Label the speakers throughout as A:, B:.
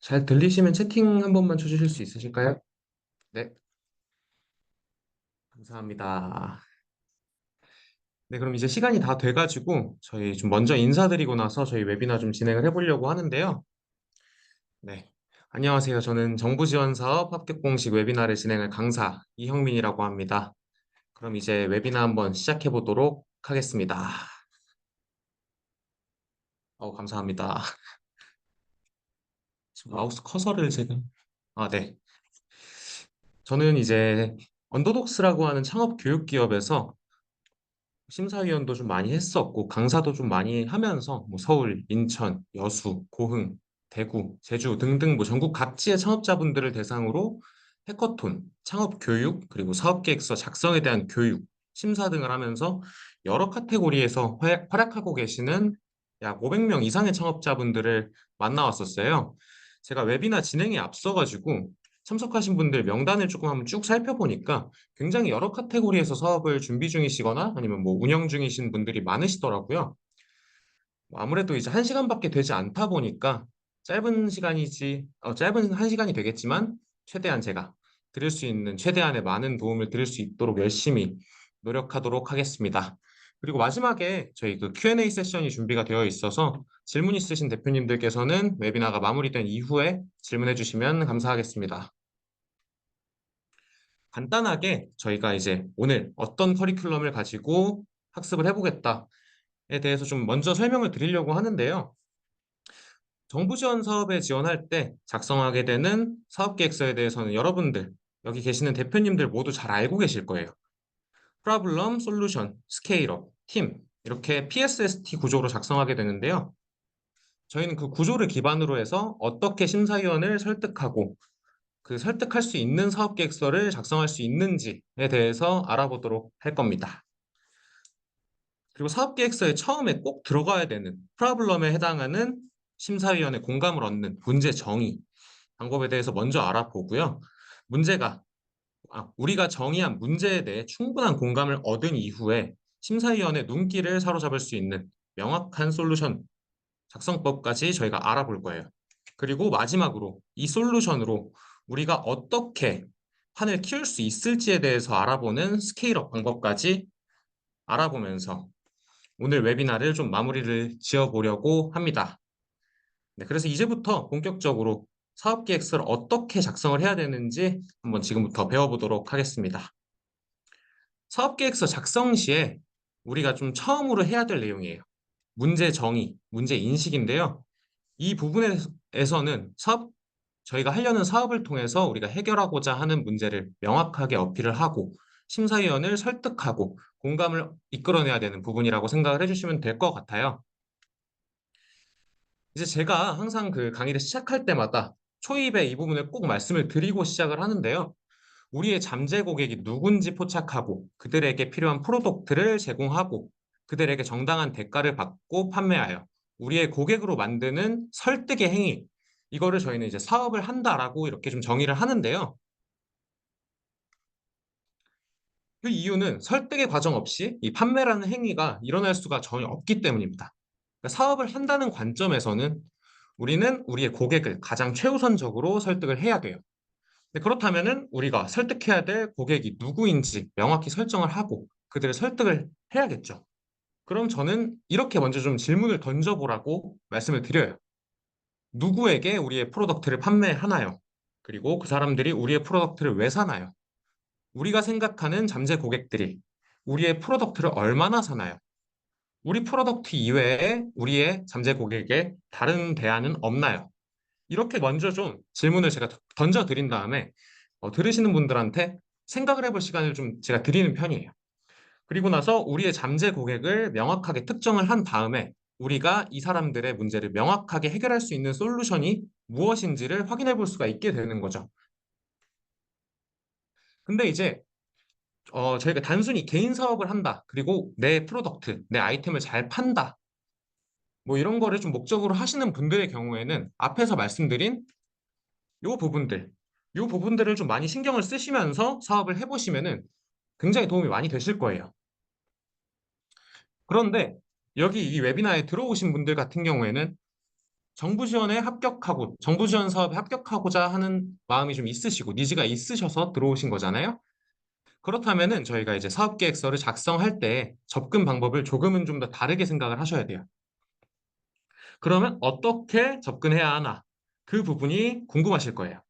A: 잘 들리시면 채팅 한 번만 쳐주실 수 있으실까요? 네, 감사합니다. 네, 그럼 이제 시간이 다 돼가지고 저희 좀 먼저 인사드리고 나서 저희 웨비나 좀 진행을 해보려고 하는데요. 네, 안녕하세요. 저는 정부지원사업 합격공식 웨비나를 진행할 강사 이형민이라고 합니다. 그럼 이제 웨비나 한번 시작해 보도록 하겠습니다. 감사합니다. 지금 마우스 커서를 제가 네. 저는 이제 언더독스라고 하는 창업 교육 기업에서 심사위원도 좀 많이 했었고 강사도 좀 많이 하면서 뭐 서울, 인천, 여수, 고흥, 대구, 제주 등등 뭐 전국 각지의 창업자분들을 대상으로 해커톤, 창업 교육, 그리고 사업계획서 작성에 대한 교육, 심사 등을 하면서 여러 카테고리에서 활약하고 계시는 약 500명 이상의 창업자분들을 만나왔었어요. 제가 웨비나 진행에 앞서가지고 참석하신 분들 명단을 조금 한번 쭉 살펴보니까 굉장히 여러 카테고리에서 사업을 준비 중이시거나 아니면 뭐 운영 중이신 분들이 많으시더라고요. 뭐 아무래도 이제 한 시간밖에 되지 않다 보니까 짧은 한 시간이 되겠지만 최대한 제가 드릴 수 있는 최대한의 많은 도움을 드릴 수 있도록 열심히 노력하도록 하겠습니다. 그리고 마지막에 저희 그 Q&A 세션이 준비가 되어 있어서 질문 있으신 대표님들께서는 웨비나가 마무리된 이후에 질문해 주시면 감사하겠습니다. 간단하게 저희가 이제 오늘 어떤 커리큘럼을 가지고 학습을 해보겠다에 대해서 좀 먼저 설명을 드리려고 하는데요. 정부 지원 사업에 지원할 때 작성하게 되는 사업계획서에 대해서는 여러분들, 여기 계시는 대표님들 모두 잘 알고 계실 거예요. 프로블럼, 솔루션, 스케일업, 팀 이렇게 PSST 구조로 작성하게 되는데요. 저희는 그 구조를 기반으로 해서 어떻게 심사위원을 설득하고 그 설득할 수 있는 사업 계획서를 작성할 수 있는지에 대해서 알아보도록 할 겁니다. 그리고 사업 계획서에 처음에 꼭 들어가야 되는 프로블럼에 해당하는 심사위원의 공감을 얻는 문제 정의 방법에 대해서 먼저 알아보고요. 문제가 우리가 정의한 문제에 대해 충분한 공감을 얻은 이후에 심사위원의 눈길을 사로잡을 수 있는 명확한 솔루션 작성법까지 저희가 알아볼 거예요. 그리고 마지막으로 이 솔루션으로 우리가 어떻게 판을 키울 수 있을지에 대해서 알아보는 스케일업 방법까지 알아보면서 오늘 웨비나를 좀 마무리를 지어보려고 합니다. 네, 그래서 이제부터 본격적으로 사업계획서를 어떻게 작성을 해야 되는지 한번 지금부터 배워보도록 하겠습니다. 사업계획서 작성 시에 우리가 좀 처음으로 해야 될 내용이에요. 문제 정의, 문제 인식인데요. 이 부분에서는 저희가 하려는 사업을 통해서 우리가 해결하고자 하는 문제를 명확하게 어필을 하고 심사위원을 설득하고 공감을 이끌어내야 되는 부분이라고 생각을 해주시면 될 것 같아요. 이제 제가 항상 그 강의를 시작할 때마다 초입에 이 부분을 꼭 말씀을 드리고 시작을 하는데요. 우리의 잠재 고객이 누군지 포착하고 그들에게 필요한 프로덕트를 제공하고 그들에게 정당한 대가를 받고 판매하여 우리의 고객으로 만드는 설득의 행위. 이거를 저희는 이제 사업을 한다라고 이렇게 좀 정의를 하는데요. 그 이유는 설득의 과정 없이 이 판매라는 행위가 일어날 수가 전혀 없기 때문입니다. 그러니까 사업을 한다는 관점에서는 우리는 우리의 고객을 가장 최우선적으로 설득을 해야 돼요. 그렇다면은 우리가 설득해야 될 고객이 누구인지 명확히 설정을 하고 그들을 설득을 해야겠죠. 그럼 저는 이렇게 먼저 좀 질문을 던져보라고 말씀을 드려요. 누구에게 우리의 프로덕트를 판매하나요? 그리고 그 사람들이 우리의 프로덕트를 왜 사나요? 우리가 생각하는 잠재 고객들이 우리의 프로덕트를 얼마나 사나요? 우리 프로덕트 이외에 우리의 잠재 고객에 다른 대안은 없나요? 이렇게 먼저 좀 질문을 제가 던져 드린 다음에 들으시는 분들한테 생각을 해볼 시간을 좀 제가 드리는 편이에요. 그리고 나서 우리의 잠재 고객을 명확하게 특정을 한 다음에 우리가 이 사람들의 문제를 명확하게 해결할 수 있는 솔루션이 무엇인지를 확인해 볼 수가 있게 되는 거죠. 근데 이제 저희가 단순히 개인 사업을 한다. 그리고 내 프로덕트, 내 아이템을 잘 판다. 뭐 이런 거를 좀 목적으로 하시는 분들의 경우에는 앞에서 말씀드린 요 부분들, 요 부분들을 좀 많이 신경을 쓰시면서 사업을 해보시면은 굉장히 도움이 많이 되실 거예요. 그런데 여기 이 웨비나에 들어오신 분들 같은 경우에는 정부 지원에 합격하고, 정부 지원 사업에 합격하고자 하는 마음이 좀 있으시고, 니즈가 있으셔서 들어오신 거잖아요. 그렇다면은 저희가 이제 사업 계획서를 작성할 때 접근 방법을 조금은 좀 더 다르게 생각을 하셔야 돼요. 그러면 어떻게 접근해야 하나? 그 부분이 궁금하실 거예요.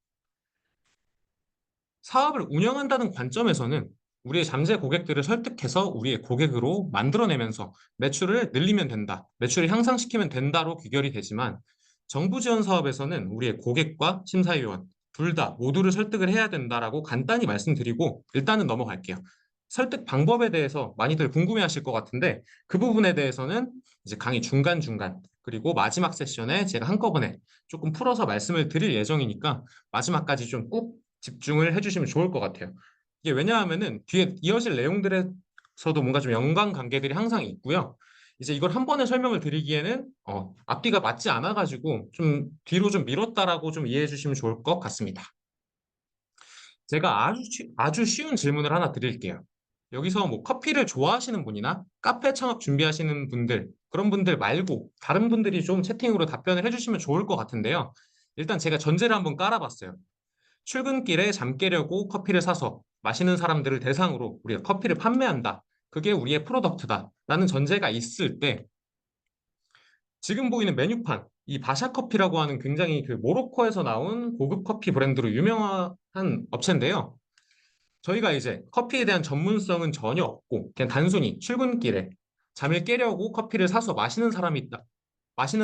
A: 사업을 운영한다는 관점에서는 우리의 잠재 고객들을 설득해서 우리의 고객으로 만들어내면서 매출을 늘리면 된다, 매출을 향상시키면 된다로 귀결이 되지만 정부 지원 사업에서는 우리의 고객과 심사위원 둘 다 모두를 설득을 해야 된다라고 간단히 말씀드리고 일단은 넘어갈게요. 설득 방법에 대해서 많이들 궁금해하실 것 같은데 그 부분에 대해서는 이제 강의 중간중간 그리고 마지막 세션에 제가 한꺼번에 조금 풀어서 말씀을 드릴 예정이니까 마지막까지 좀 꼭 집중을 해주시면 좋을 것 같아요. 이게 왜냐하면은 뒤에 이어질 내용들에서도 뭔가 좀 연관 관계들이 항상 있고요. 이제 이걸 한 번에 설명을 드리기에는 앞뒤가 맞지 않아가지고 좀 뒤로 좀 미뤘다라고 좀 이해해 주시면 좋을 것 같습니다. 제가 아주 쉬운 질문을 하나 드릴게요. 여기서 뭐 커피를 좋아하시는 분이나 카페 창업 준비하시는 분들, 그런 분들 말고 다른 분들이 좀 채팅으로 답변을 해주시면 좋을 것 같은데요. 일단 제가 전제를 한번 깔아봤어요. 출근길에 잠 깨려고 커피를 사서 마시는 사람들을 대상으로 우리가 커피를 판매한다. 그게 우리의 프로덕트다. 라는 전제가 있을 때 지금 보이는 메뉴판, 이 바샤 커피라고 하는 굉장히 그 모로코에서 나온 고급 커피 브랜드로 유명한 업체인데요. 저희가 이제 커피에 대한 전문성은 전혀 없고 그냥 단순히 출근길에 잠을 깨려고 커피를 사서 마시는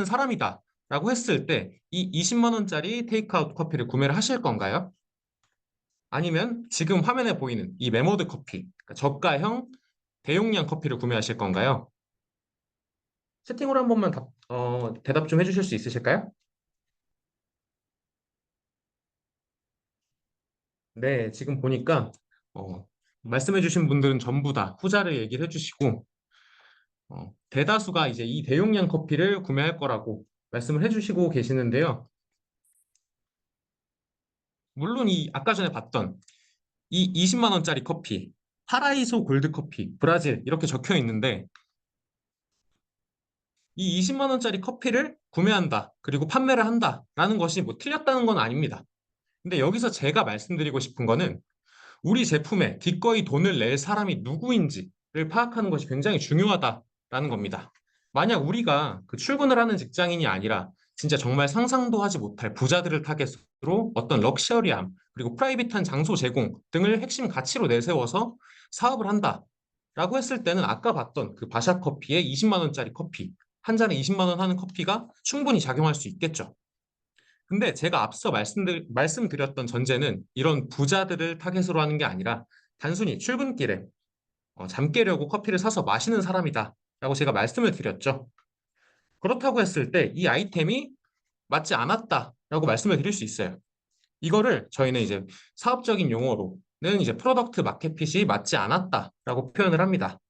A: 사람이다라고 했을 때 이 20만 원짜리 테이크아웃 커피를 구매를 하실 건가요? 아니면 지금 화면에 보이는 이 메모드 커피, 그러니까 저가형 대용량 커피를 구매하실 건가요? 채팅으로 한 번만 대답 좀 해주실 수 있으실까요? 네, 지금 보니까 말씀해주신 분들은 전부 다 후자를 얘기를 해주시고 대다수가 이제 이 대용량 커피를 구매할 거라고 말씀을 해주시고 계시는데요. 물론 이 아까 전에 봤던 이 20만 원짜리 커피, 파라이소 골드 커피, 브라질 이렇게 적혀 있는데 이 20만 원짜리 커피를 구매한다, 그리고 판매를 한다라는 것이 뭐 틀렸다는 건 아닙니다. 근데 여기서 제가 말씀드리고 싶은 거는 우리 제품에 기꺼이 돈을 낼 사람이 누구인지를 파악하는 것이 굉장히 중요하다라는 겁니다. 만약 우리가 그 출근을 하는 직장인이 아니라 진짜 정말 상상도 하지 못할 부자들을 타겟으로 어떤 럭셔리함, 그리고 프라이빗한 장소 제공 등을 핵심 가치로 내세워서 사업을 한다라고 했을 때는 아까 봤던 그 바샤 커피의 20만 원짜리 커피, 한 잔에 20만 원 하는 커피가 충분히 작용할 수 있겠죠. 근데 제가 앞서 말씀드렸던 전제는 이런 부자들을 타겟으로 하는 게 아니라 단순히 출근길에 잠 깨려고 커피를 사서 마시는 사람이다 라고 제가 말씀을 드렸죠. 그렇다고 했을 때 이 아이템이 맞지 않았다라고 말씀을 드릴 수 있어요. 이거를 저희는 이제 사업적인 용어로는 이제 프로덕트 마켓핏이 맞지 않았다라고 표현을 합니다.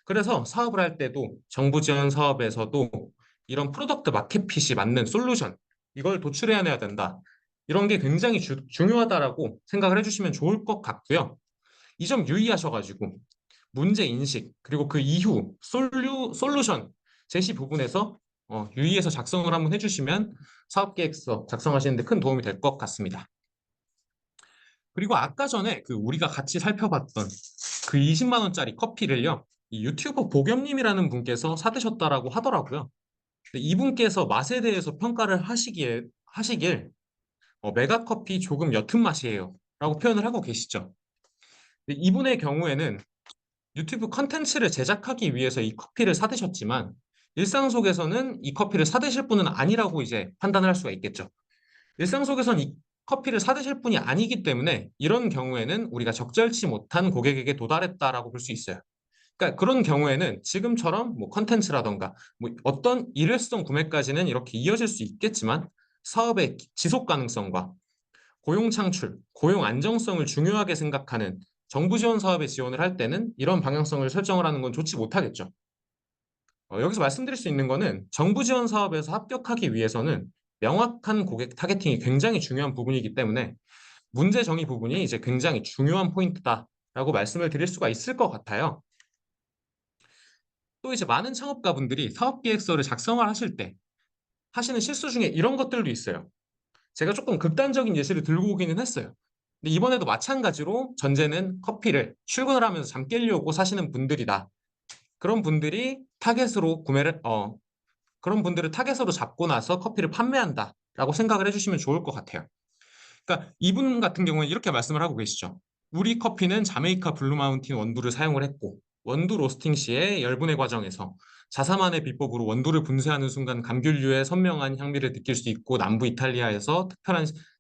A: 그래서 사업을 할 때도 정부 지원 사업에서도 이런 프로덕트 마켓핏이 맞는 솔루션, 이걸 도출해내야 된다. 이런 게 굉장히 중요하다라고 생각을 해주시면 좋을 것 같고요. 이 점 유의하셔가지고 문제 인식 그리고 그 이후 솔루션 제시 부분에서 유의해서 작성을 한번 해주시면 사업 계획서 작성하시는데 큰 도움이 될 것 같습니다. 그리고 아까 전에 그 우리가 같이 살펴봤던 그 20만 원짜리 커피를요, 이 유튜버 보겸님이라는 분께서 사드셨다라고 하더라고요. 근데 이분께서 맛에 대해서 평가를 하시길 메가커피 조금 옅은 맛이에요 라고 표현을 하고 계시죠. 근데 이분의 경우에는 유튜브 컨텐츠를 제작하기 위해서 이 커피를 사드셨지만 일상 속에서는 이 커피를 사드실 분은 아니라고 이제 판단을 할 수가 있겠죠. 일상 속에선 이 커피를 사드실 분이 아니기 때문에 이런 경우에는 우리가 적절치 못한 고객에게 도달했다라고 볼 수 있어요. 그러니까 그런 경우에는 지금처럼 뭐 컨텐츠라던가 뭐 어떤 일회성 구매까지는 이렇게 이어질 수 있겠지만 사업의 지속 가능성과 고용 창출, 고용 안정성을 중요하게 생각하는 정부 지원 사업에 지원을 할 때는 이런 방향성을 설정을 하는 건 좋지 못하겠죠. 여기서 말씀드릴 수 있는 거는 정부 지원 사업에서 합격하기 위해서는 명확한 고객 타겟팅이 굉장히 중요한 부분이기 때문에 문제 정의 부분이 이제 굉장히 중요한 포인트다라고 말씀을 드릴 수가 있을 것 같아요. 또 이제 많은 창업가분들이 사업 계획서를 작성을 하실 때 하시는 실수 중에 이런 것들도 있어요. 제가 조금 극단적인 예시를 들고 오기는 했어요. 근데 이번에도 마찬가지로 전제는 커피를 출근을 하면서 잠 깨려고 사시는 분들이다. 그런 분들이 타겟으로 그런 분들을 타겟으로 잡고 나서 커피를 판매한다라고 생각을 해주시면 좋을 것 같아요. 그러니까 이분 같은 경우는 이렇게 말씀을 하고 계시죠. 우리 커피는 자메이카 블루 마운틴 원두를 사용을 했고 원두 로스팅 시의 열분의 과정에서 자사만의 비법으로 원두를 분쇄하는 순간 감귤류의 선명한 향미를 느낄 수 있고 남부 이탈리아에서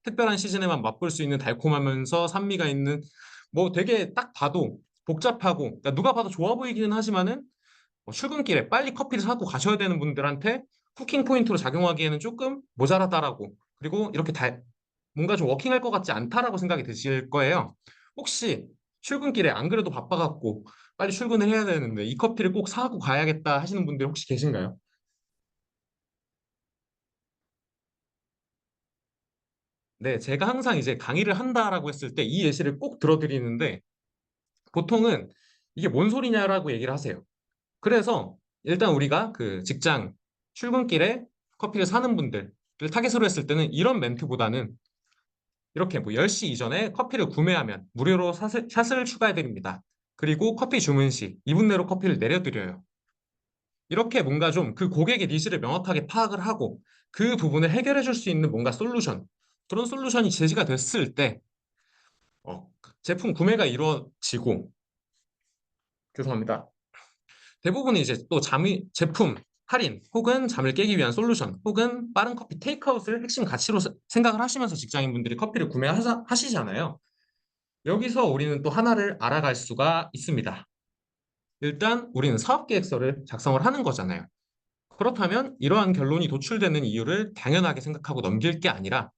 A: 특별한 시즌에만 맛볼 수 있는 달콤하면서 산미가 있는 뭐 되게 딱 봐도 복잡하고 그러니까 누가 봐도 좋아 보이기는 하지만은 출근길에 빨리 커피를 사고 가셔야 되는 분들한테 후킹 포인트로 작용하기에는 조금 모자라다라고 그리고 이렇게 뭔가 좀 워킹할 것 같지 않다라고 생각이 드실 거예요. 혹시 출근길에 안 그래도 바빠갖고 빨리 출근을 해야 되는데 이 커피를 꼭 사고 가야겠다 하시는 분들 혹시 계신가요? 네, 제가 항상 이제 강의를 한다라고 했을 때 이 예시를 꼭 들어드리는데 보통은 이게 뭔 소리냐라고 얘기를 하세요. 그래서 일단 우리가 그 직장 출근길에 커피를 사는 분들을 타겟으로 했을 때는 이런 멘트보다는 이렇게 뭐 10시 이전에 커피를 구매하면 무료로 샷을 추가해 드립니다. 그리고 커피 주문 시 2분 내로 커피를 내려드려요. 이렇게 뭔가 좀 그 고객의 니즈를 명확하게 파악을 하고 그 부분을 해결해 줄 수 있는 뭔가 솔루션, 그런 솔루션이 제시가 됐을 때 제품 구매가 이루어지고 죄송합니다. 대부분이 이제 또 제품 할인 혹은 잠을 깨기 위한 솔루션 혹은 빠른 커피 테이크아웃을 핵심 가치로 생각을 하시면서 직장인분들이 커피를 구매하시잖아요. 여기서 우리는 또 하나를 알아갈 수가 있습니다. 일단 우리는 사업계획서를 작성을 하는 거잖아요. 그렇다면 이러한 결론이 도출되는 이유를 당연하게 생각하고 넘길 게 아니라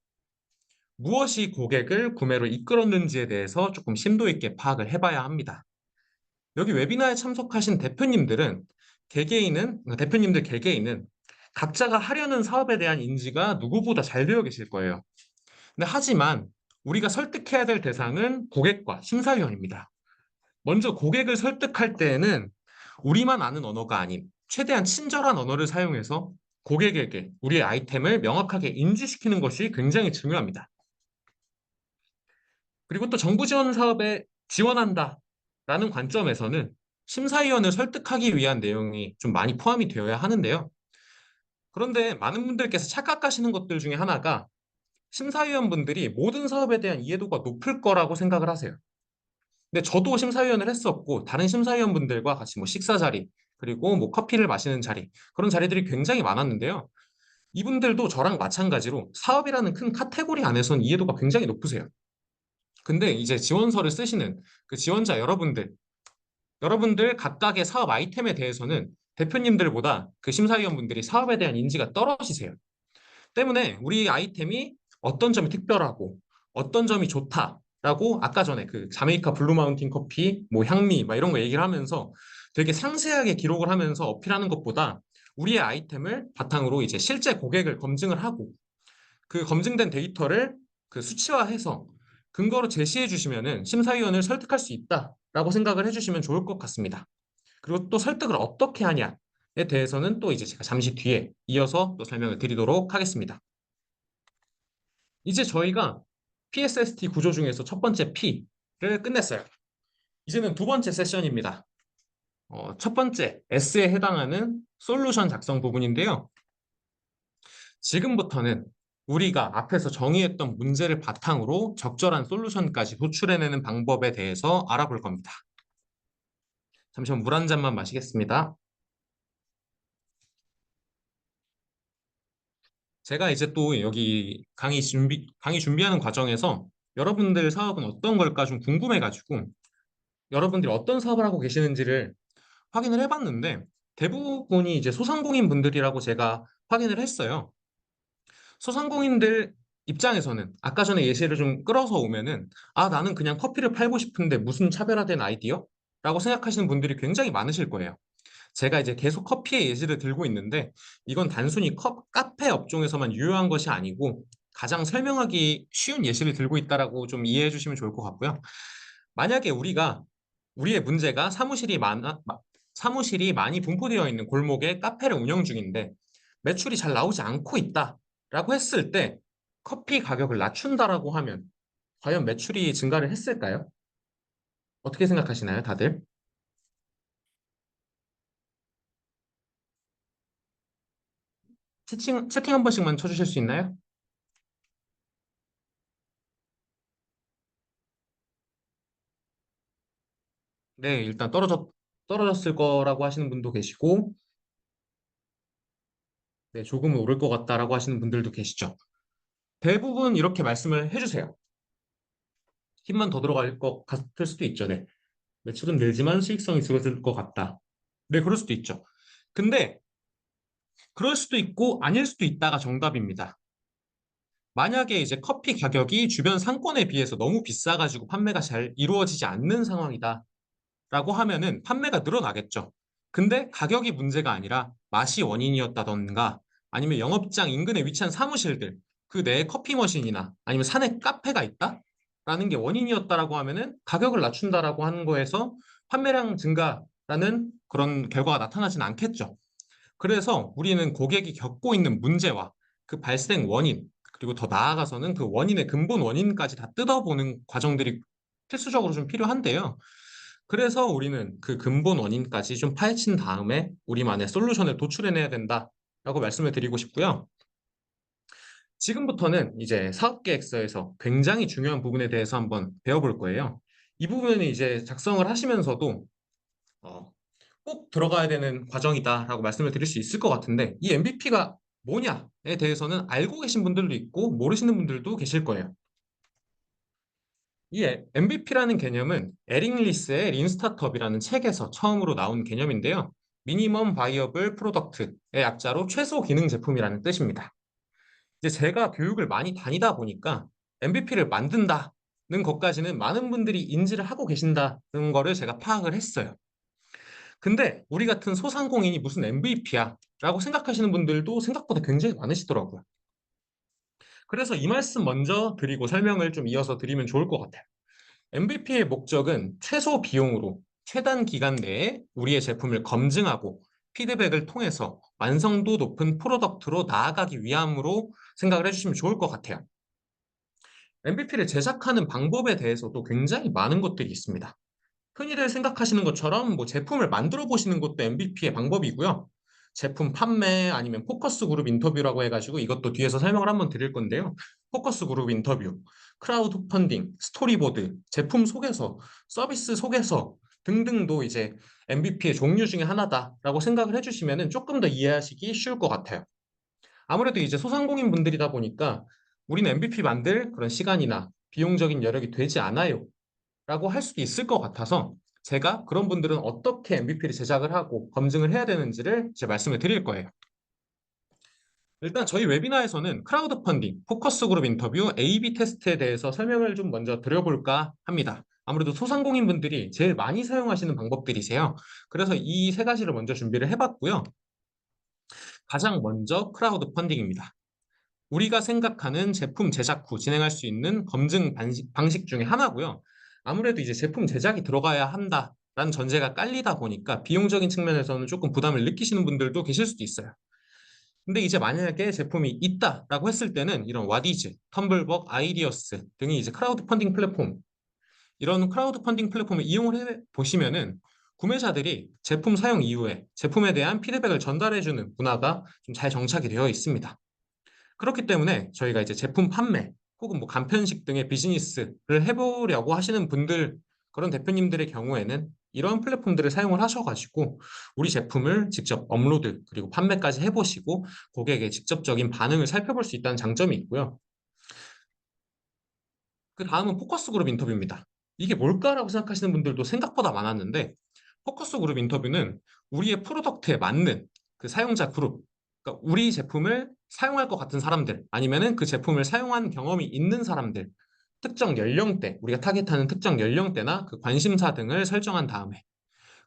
A: 무엇이 고객을 구매로 이끌었는지에 대해서 조금 심도 있게 파악을 해봐야 합니다. 여기 웨비나에 참석하신 대표님들 개개인은 각자가 하려는 사업에 대한 인지가 누구보다 잘 되어 계실 거예요. 근데 하지만 우리가 설득해야 될 대상은 고객과 심사위원입니다. 먼저 고객을 설득할 때에는 우리만 아는 언어가 아닌 최대한 친절한 언어를 사용해서 고객에게 우리의 아이템을 명확하게 인지시키는 것이 굉장히 중요합니다. 그리고 또 정부 지원 사업에 지원한다라는 관점에서는 심사위원을 설득하기 위한 내용이 좀 많이 포함이 되어야 하는데요. 그런데 많은 분들께서 착각하시는 것들 중에 하나가 심사위원분들이 모든 사업에 대한 이해도가 높을 거라고 생각을 하세요. 근데 저도 심사위원을 했었고 다른 심사위원분들과 같이 뭐 식사 자리 그리고 뭐 커피를 마시는 자리 그런 자리들이 굉장히 많았는데요. 이분들도 저랑 마찬가지로 사업이라는 큰 카테고리 안에서는 이해도가 굉장히 높으세요. 근데 이제 지원서를 쓰시는 그 지원자 여러분들 각각의 사업 아이템에 대해서는 대표님들보다 그 심사위원분들이 사업에 대한 인지가 떨어지세요. 때문에 우리 아이템이 어떤 점이 특별하고 어떤 점이 좋다라고 아까 전에 그 자메이카 블루 마운틴 커피 뭐 향미 막 이런 거 얘기를 하면서 되게 상세하게 기록을 하면서 어필하는 것보다 우리의 아이템을 바탕으로 이제 실제 고객을 검증을 하고 그 검증된 데이터를 그 수치화해서 근거로 제시해 주시면은 심사위원을 설득할 수 있다라고 생각을 해주시면 좋을 것 같습니다. 그리고 또 설득을 어떻게 하냐에 대해서는 또 이제 제가 잠시 뒤에 이어서 또 설명을 드리도록 하겠습니다. 이제 저희가 PSST 구조 중에서 첫 번째 P를 끝냈어요. 이제는 두 번째 세션입니다. 첫 번째 S에 해당하는 솔루션 작성 부분인데요. 지금부터는 우리가 앞에서 정의했던 문제를 바탕으로 적절한 솔루션까지 도출해내는 방법에 대해서 알아볼 겁니다. 잠시만 물 한 잔만 마시겠습니다. 제가 이제 또 여기 강의 준비하는 과정에서 여러분들 사업은 어떤 걸까 좀 궁금해가지고 여러분들이 어떤 사업을 하고 계시는지를 확인을 해봤는데 대부분이 이제 소상공인 분들이라고 제가 확인을 했어요. 소상공인들 입장에서는 아까 전에 예시를 좀 끌어서 오면은 나는 그냥 커피를 팔고 싶은데 무슨 차별화된 아이디어? 라고 생각하시는 분들이 굉장히 많으실 거예요. 제가 이제 계속 커피의 예시를 들고 있는데 이건 단순히 카페 업종에서만 유효한 것이 아니고 가장 설명하기 쉬운 예시를 들고 있다라고 좀 이해해 주시면 좋을 것 같고요. 만약에 우리의 문제가 사무실이 많이 분포되어 있는 골목에 카페를 운영 중인데 매출이 잘 나오지 않고 있다라고 했을 때 커피 가격을 낮춘다라고 하면 과연 매출이 증가를 했을까요? 어떻게 생각하시나요, 다들? 채팅 한 번씩만 쳐주실 수 있나요? 네, 일단 떨어졌을 거라고 하시는 분도 계시고, 네, 조금은 오를 것 같다라고 하시는 분들도 계시죠. 대부분 이렇게 말씀을 해주세요. 힘만 더 들어갈 것 같을 수도 있죠. 네. 매출은 늘지만 수익성이 줄어들 것 같다. 네, 그럴 수도 있죠. 근데 그럴 수도 있고 아닐 수도 있다가 정답입니다. 만약에 이제 커피 가격이 주변 상권에 비해서 너무 비싸가지고 판매가 잘 이루어지지 않는 상황이다. 라고 하면은 판매가 늘어나겠죠. 근데 가격이 문제가 아니라 맛이 원인이었다던가 아니면 영업장 인근에 위치한 사무실들, 그 내에 커피 머신이나 아니면 산에 카페가 있다? 라는 게 원인이었다라고 하면은 가격을 낮춘다라고 하는 거에서 판매량 증가라는 그런 결과가 나타나진 않겠죠. 그래서 우리는 고객이 겪고 있는 문제와 그 발생 원인, 그리고 더 나아가서는 그 원인의 근본 원인까지 다 뜯어보는 과정들이 필수적으로 좀 필요한데요. 그래서 우리는 그 근본 원인까지 좀 파헤친 다음에 우리만의 솔루션을 도출해내야 된다라고 말씀을 드리고 싶고요. 지금부터는 이제 사업 계획서에서 굉장히 중요한 부분에 대해서 한번 배워볼 거예요. 이 부분은 이제 작성을 하시면서도 꼭 들어가야 되는 과정이다라고 말씀을 드릴 수 있을 것 같은데 이 MVP가 뭐냐에 대해서는 알고 계신 분들도 있고 모르시는 분들도 계실 거예요. 이 MVP라는 개념은 에릭 리스의 린 스타트업이라는 책에서 처음으로 나온 개념인데요. 미니멈 바이어블 프로덕트의 약자로 최소 기능 제품이라는 뜻입니다. 이제 제가 교육을 많이 다니다 보니까 MVP를 만든다는 것까지는 많은 분들이 인지를 하고 계신다는 거를 제가 파악을 했어요. 근데 우리 같은 소상공인이 무슨 MVP야? 라고 생각하시는 분들도 생각보다 굉장히 많으시더라고요. 그래서 이 말씀 먼저 드리고 설명을 좀 이어서 드리면 좋을 것 같아요. MVP의 목적은 최소 비용으로 최단 기간 내에 우리의 제품을 검증하고 피드백을 통해서 완성도 높은 프로덕트로 나아가기 위함으로 생각을 해주시면 좋을 것 같아요. MVP를 제작하는 방법에 대해서도 굉장히 많은 것들이 있습니다. 흔히들 생각하시는 것처럼 뭐 제품을 만들어 보시는 것도 MVP의 방법이고요. 제품 판매 아니면 포커스 그룹 인터뷰라고 해가지고 이것도 뒤에서 설명을 한번 드릴 건데요. 포커스 그룹 인터뷰, 크라우드 펀딩, 스토리보드, 제품 소개서, 서비스 소개서 등등도 이제 MVP의 종류 중에 하나다라고 생각을 해주시면 조금 더 이해하시기 쉬울 것 같아요. 아무래도 이제 소상공인 분들이다 보니까 우리는 MVP 만들 그런 시간이나 비용적인 여력이 되지 않아요. 라고 할 수도 있을 것 같아서 제가 그런 분들은 어떻게 MVP를 제작을 하고 검증을 해야 되는지를 제 말씀을 드릴 거예요. 일단 저희 웨비나에서는 크라우드 펀딩, 포커스 그룹 인터뷰, A/B 테스트에 대해서 설명을 좀 먼저 드려볼까 합니다. 아무래도 소상공인 분들이 제일 많이 사용하시는 방법들이세요. 그래서 이 세 가지를 먼저 준비를 해봤고요. 가장 먼저 크라우드 펀딩입니다. 우리가 생각하는 제품 제작 후 진행할 수 있는 검증 방식 중에 하나고요. 아무래도 이제 제품 제작이 들어가야 한다라는 전제가 깔리다 보니까 비용적인 측면에서는 조금 부담을 느끼시는 분들도 계실 수도 있어요. 근데 이제 만약에 제품이 있다라고 했을 때는 이런 와디즈, 텀블벅, 아이디어스 등이 이제 크라우드 펀딩 플랫폼, 이런 크라우드 펀딩 플랫폼을 이용을 해 보시면은 구매자들이 제품 사용 이후에 제품에 대한 피드백을 전달해주는 문화가 좀 잘 정착이 되어 있습니다. 그렇기 때문에 저희가 이제 제품 판매 혹은 뭐 간편식 등의 비즈니스를 해보려고 하시는 분들, 그런 대표님들의 경우에는 이런 플랫폼들을 사용을 하셔가지고 우리 제품을 직접 업로드 그리고 판매까지 해보시고 고객의 직접적인 반응을 살펴볼 수 있다는 장점이 있고요. 그 다음은 포커스 그룹 인터뷰입니다. 이게 뭘까라고 생각하시는 분들도 생각보다 많았는데 포커스 그룹 인터뷰는 우리의 프로덕트에 맞는 그 사용자 그룹, 그러니까 우리 제품을 사용할 것 같은 사람들 아니면은 그 제품을 사용한 경험이 있는 사람들, 특정 연령대, 우리가 타겟하는 특정 연령대나 그 관심사 등을 설정한 다음에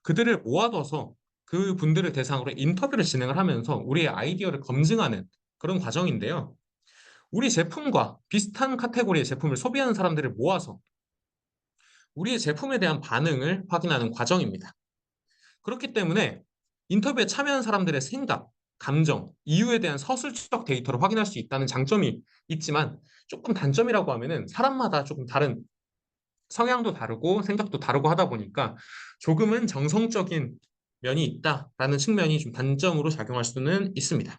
A: 그들을 모아둬서 그 분들을 대상으로 인터뷰를 진행을 하면서 우리의 아이디어를 검증하는 그런 과정인데요. 우리 제품과 비슷한 카테고리의 제품을 소비하는 사람들을 모아서 우리의 제품에 대한 반응을 확인하는 과정입니다. 그렇기 때문에 인터뷰에 참여한 사람들의 생각, 감정, 이유에 대한 서술적 데이터를 확인할 수 있다는 장점이 있지만 조금 단점이라고 하면은 사람마다 조금 다른 성향도 다르고 생각도 다르고 하다 보니까 조금은 정성적인 면이 있다라는 측면이 좀 단점으로 작용할 수는 있습니다.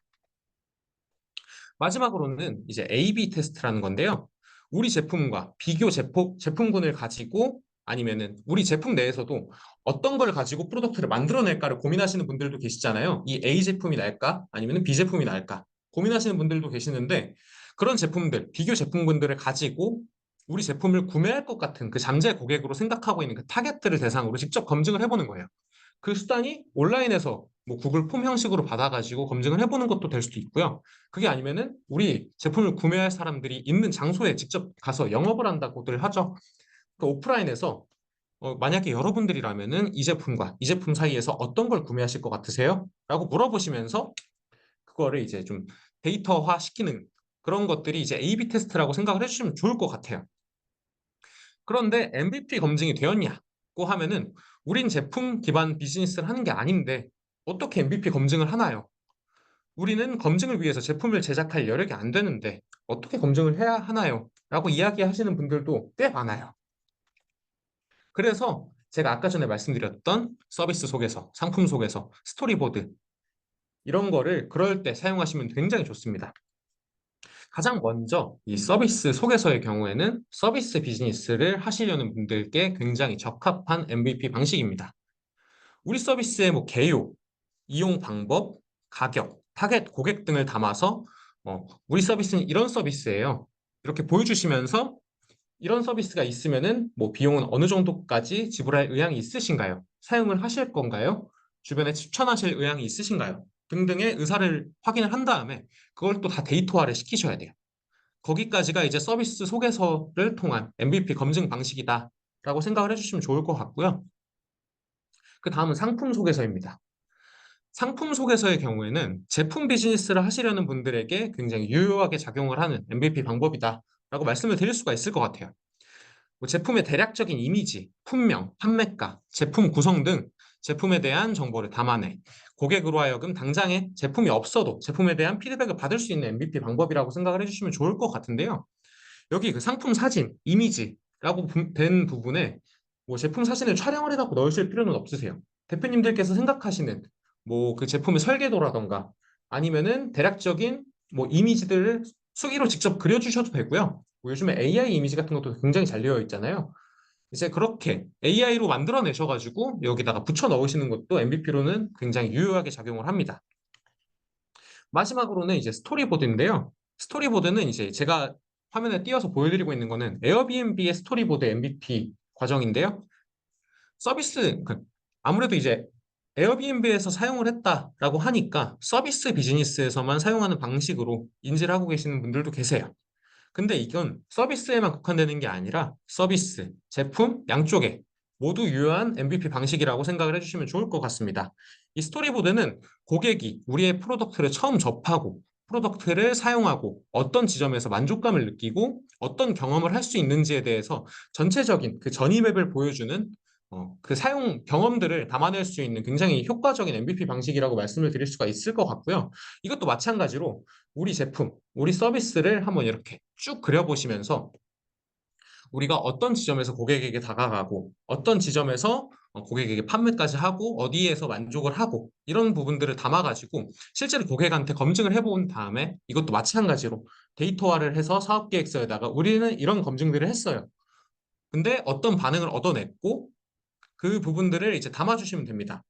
A: 마지막으로는 이제 A/B 테스트라는 건데요. 우리 제품과 비교 제품군을 가지고 아니면은 우리 제품 내에서도 어떤 걸 가지고 프로덕트를 만들어낼까를 고민하시는 분들도 계시잖아요. 이 A 제품이 나을까? 아니면 B 제품이 나을까? 고민하시는 분들도 계시는데 그런 제품들, 비교 제품군들을 가지고 우리 제품을 구매할 것 같은 그 잠재 고객으로 생각하고 있는 그 타겟들을 대상으로 직접 검증을 해보는 거예요. 그 수단이 온라인에서 뭐 구글 폼 형식으로 받아가지고 검증을 해보는 것도 될 수도 있고요. 그게 아니면은 우리 제품을 구매할 사람들이 있는 장소에 직접 가서 영업을 한다고들 하죠. 그 오프라인에서 만약에 여러분들이라면은 이 제품과 이 제품 사이에서 어떤 걸 구매하실 것 같으세요? 라고 물어보시면서 그거를 이제 좀 데이터화 시키는 그런 것들이 이제 A/B 테스트라고 생각을 해주시면 좋을 것 같아요. 그런데 MVP 검증이 되었냐고 하면은 우린 제품 기반 비즈니스를 하는 게 아닌데 어떻게 MVP 검증을 하나요? 우리는 검증을 위해서 제품을 제작할 여력이 안 되는데 어떻게 검증을 해야 하나요? 라고 이야기하시는 분들도 꽤 많아요. 그래서 제가 아까 전에 말씀드렸던 서비스 속에서, 상품 속에서, 스토리보드 이런 거를 그럴 때 사용하시면 굉장히 좋습니다. 가장 먼저 이 서비스 속에서의 경우에는 서비스 비즈니스를 하시려는 분들께 굉장히 적합한 MVP 방식입니다. 우리 서비스의 뭐 개요, 이용 방법, 가격, 타겟 고객 등을 담아서 우리 서비스는 이런 서비스예요. 이렇게 보여주시면서 이런 서비스가 있으면은 뭐 비용은 어느 정도까지 지불할 의향이 있으신가요? 사용을 하실 건가요? 주변에 추천하실 의향이 있으신가요? 등등의 의사를 확인을 한 다음에 그걸 또 다 데이터화를 시키셔야 돼요. 거기까지가 이제 서비스 소개서를 통한 MVP 검증 방식이다라고 생각을 해주시면 좋을 것 같고요. 그 다음은 상품 소개서입니다. 상품 소개서의 경우에는 제품 비즈니스를 하시려는 분들에게 굉장히 유효하게 작용을 하는 MVP 방법이다라고 말씀을 드릴 수가 있을 것 같아요. 뭐 제품의 대략적인 이미지, 품명, 판매가, 제품 구성 등 제품에 대한 정보를 담아내 고객으로 하여금 당장에 제품이 없어도 제품에 대한 피드백을 받을 수 있는 MVP 방법이라고 생각을 해주시면 좋을 것 같은데요. 여기 그 상품 사진, 이미지라고 된 부분에 뭐 제품 사진을 촬영을 해갖고 넣으실 필요는 없으세요. 대표님들께서 생각하시는 뭐 그 제품의 설계도라던가 아니면은 대략적인 뭐 이미지들을 수기로 직접 그려주셔도 되고요. 뭐 요즘에 AI 이미지 같은 것도 굉장히 잘 되어 있잖아요. 이제 그렇게 AI로 만들어내셔가지고 여기다가 붙여 넣으시는 것도 MVP로는 굉장히 유효하게 작용을 합니다. 마지막으로는 이제 스토리보드인데요. 스토리보드는 이제 제가 화면에 띄워서 보여드리고 있는 거는 에어비앤비의 스토리보드 MVP 과정인데요. 서비스, 아무래도 이제 에어비앤비에서 사용을 했다라고 하니까 서비스 비즈니스에서만 사용하는 방식으로 인지를 하고 계시는 분들도 계세요. 근데 이건 서비스에만 국한되는 게 아니라 서비스, 제품 양쪽에 모두 유효한 MVP 방식이라고 생각을 해주시면 좋을 것 같습니다. 이 스토리보드는 고객이 우리의 프로덕트를 처음 접하고 프로덕트를 사용하고 어떤 지점에서 만족감을 느끼고 어떤 경험을 할 수 있는지에 대해서 전체적인 그 전이맵을 보여주는 그 사용 경험들을 담아낼 수 있는 굉장히 효과적인 MVP 방식이라고 말씀을 드릴 수가 있을 것 같고요. 이것도 마찬가지로 우리 제품, 우리 서비스를 한번 이렇게 쭉 그려보시면서 우리가 어떤 지점에서 고객에게 다가가고 어떤 지점에서 고객에게 판매까지 하고 어디에서 만족을 하고 이런 부분들을 담아가지고 실제로 고객한테 검증을 해본 다음에 이것도 마찬가지로 데이터화를 해서 사업계획서에다가 우리는 이런 검증들을 했어요. 근데 어떤 반응을 얻어냈고 그 부분들을 이제 담아주시면 됩니다.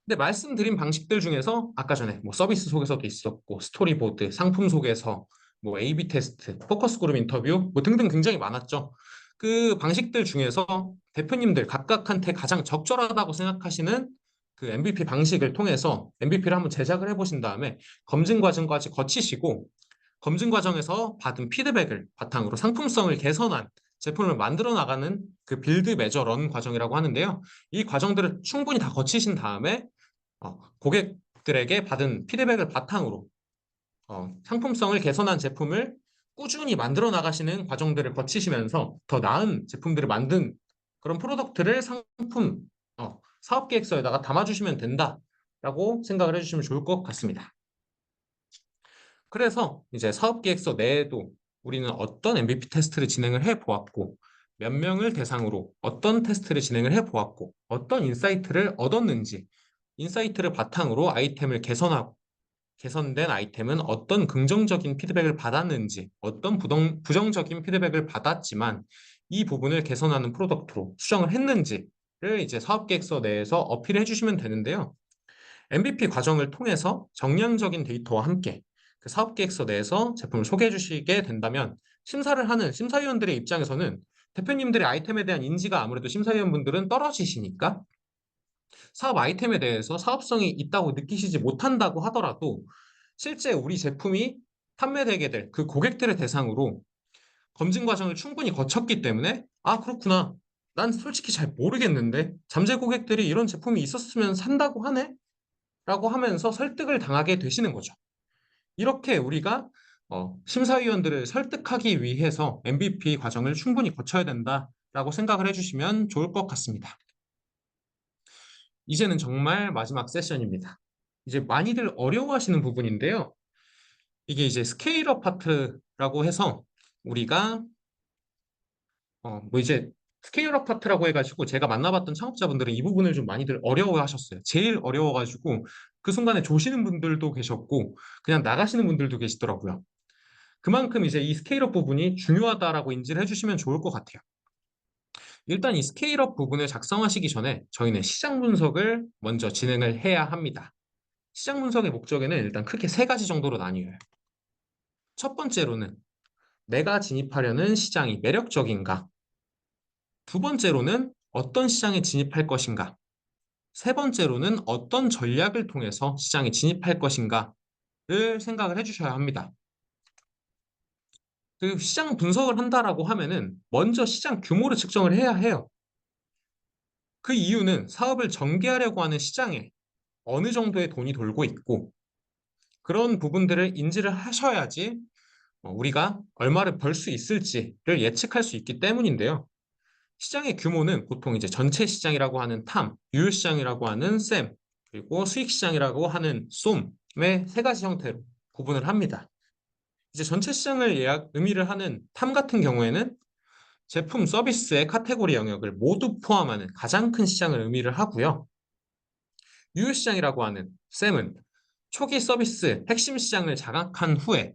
A: 근데 말씀드린 방식들 중에서 아까 전에 뭐 서비스 소개서도 있었고 스토리보드, 상품 소개서, 뭐 A/B 테스트, 포커스 그룹 인터뷰 뭐 등등 굉장히 많았죠. 그 방식들 중에서 대표님들 각각한테 가장 적절하다고 생각하시는 그 MVP 방식을 통해서 MVP를 한번 제작을 해보신 다음에 검증 과정까지 거치시고 검증 과정에서 받은 피드백을 바탕으로 상품성을 개선한 제품을 만들어 나가는 그 빌드 메저 런 과정이라고 하는데요. 이 과정들을 충분히 다 거치신 다음에 고객들에게 받은 피드백을 바탕으로 상품성을 개선한 제품을 꾸준히 만들어 나가시는 과정들을 거치시면서 더 나은 제품들을 만든 그런 프로덕트를 상품 사업 계획서에다가 담아주시면 된다. 라고 생각을 해주시면 좋을 것 같습니다. 그래서 이제 사업계획서 내에도 우리는 어떤 MVP 테스트를 진행을 해 보았고, 몇 명을 대상으로 어떤 테스트를 진행을 해 보았고, 어떤 인사이트를 얻었는지, 인사이트를 바탕으로 아이템을 개선하고, 개선된 아이템은 어떤 긍정적인 피드백을 받았는지, 어떤 부정적인 피드백을 받았지만 이 부분을 개선하는 프로덕트로 수정을 했는지를 이제 사업계획서 내에서 어필해 주시면 되는데요. MVP 과정을 통해서 정량적인 데이터와 함께 그 사업계획서 내에서 제품을 소개해 주시게 된다면 심사를 하는 심사위원들의 입장에서는 대표님들의 아이템에 대한 인지가 아무래도 심사위원분들은 떨어지시니까 사업 아이템에 대해서 사업성이 있다고 느끼시지 못한다고 하더라도 실제 우리 제품이 판매되게 될 그 고객들을 대상으로 검증 과정을 충분히 거쳤기 때문에 아, 그렇구나. 난 솔직히 잘 모르겠는데 잠재 고객들이 이런 제품이 있었으면 산다고 하네? 라고 하면서 설득을 당하게 되시는 거죠. 이렇게 우리가 심사위원들을 설득하기 위해서 MVP 과정을 충분히 거쳐야 된다라고 생각을 해주시면 좋을 것 같습니다. 이제는 정말 마지막 세션입니다. 이제 많이들 어려워하시는 부분인데요. 이게 이제 스케일업 파트라고 해서 우리가 뭐 이제 스케일업 파트라고 해가지고 제가 만나봤던 창업자분들은 이 부분을 좀 많이들 어려워하셨어요. 제일 어려워가지고 그 순간에 조시는 분들도 계셨고 그냥 나가시는 분들도 계시더라고요. 그만큼 이제 이 스케일업 부분이 중요하다라고 인지를 해주시면 좋을 것 같아요. 일단 이 스케일업 부분을 작성하시기 전에 저희는 시장 분석을 먼저 진행을 해야 합니다. 시장 분석의 목적에는 일단 크게 세 가지 정도로 나뉘어요. 첫 번째로는 내가 진입하려는 시장이 매력적인가? 두 번째로는 어떤 시장에 진입할 것인가? 세 번째로는 어떤 전략을 통해서 시장에 진입할 것인가를 생각을 해주셔야 합니다. 그 시장 분석을 한다라고 하면은 먼저 시장 규모를 측정을 해야 해요. 그 이유는 사업을 전개하려고 하는 시장에 어느 정도의 돈이 돌고 있고 그런 부분들을 인지를 하셔야지 우리가 얼마를 벌 수 있을지를 예측할 수 있기 때문인데요. 시장의 규모는 보통 이제 전체 시장이라고 하는 탐, 유효 시장이라고 하는 셈, 그리고 수익 시장이라고 하는 쏨의 세 가지 형태로 구분을 합니다. 이제 전체 시장을 의미를 하는 탐 같은 경우에는 제품 서비스의 카테고리 영역을 모두 포함하는 가장 큰 시장을 의미를 하고요. 유효 시장이라고 하는 셈은 초기 서비스 핵심 시장을 장악한 후에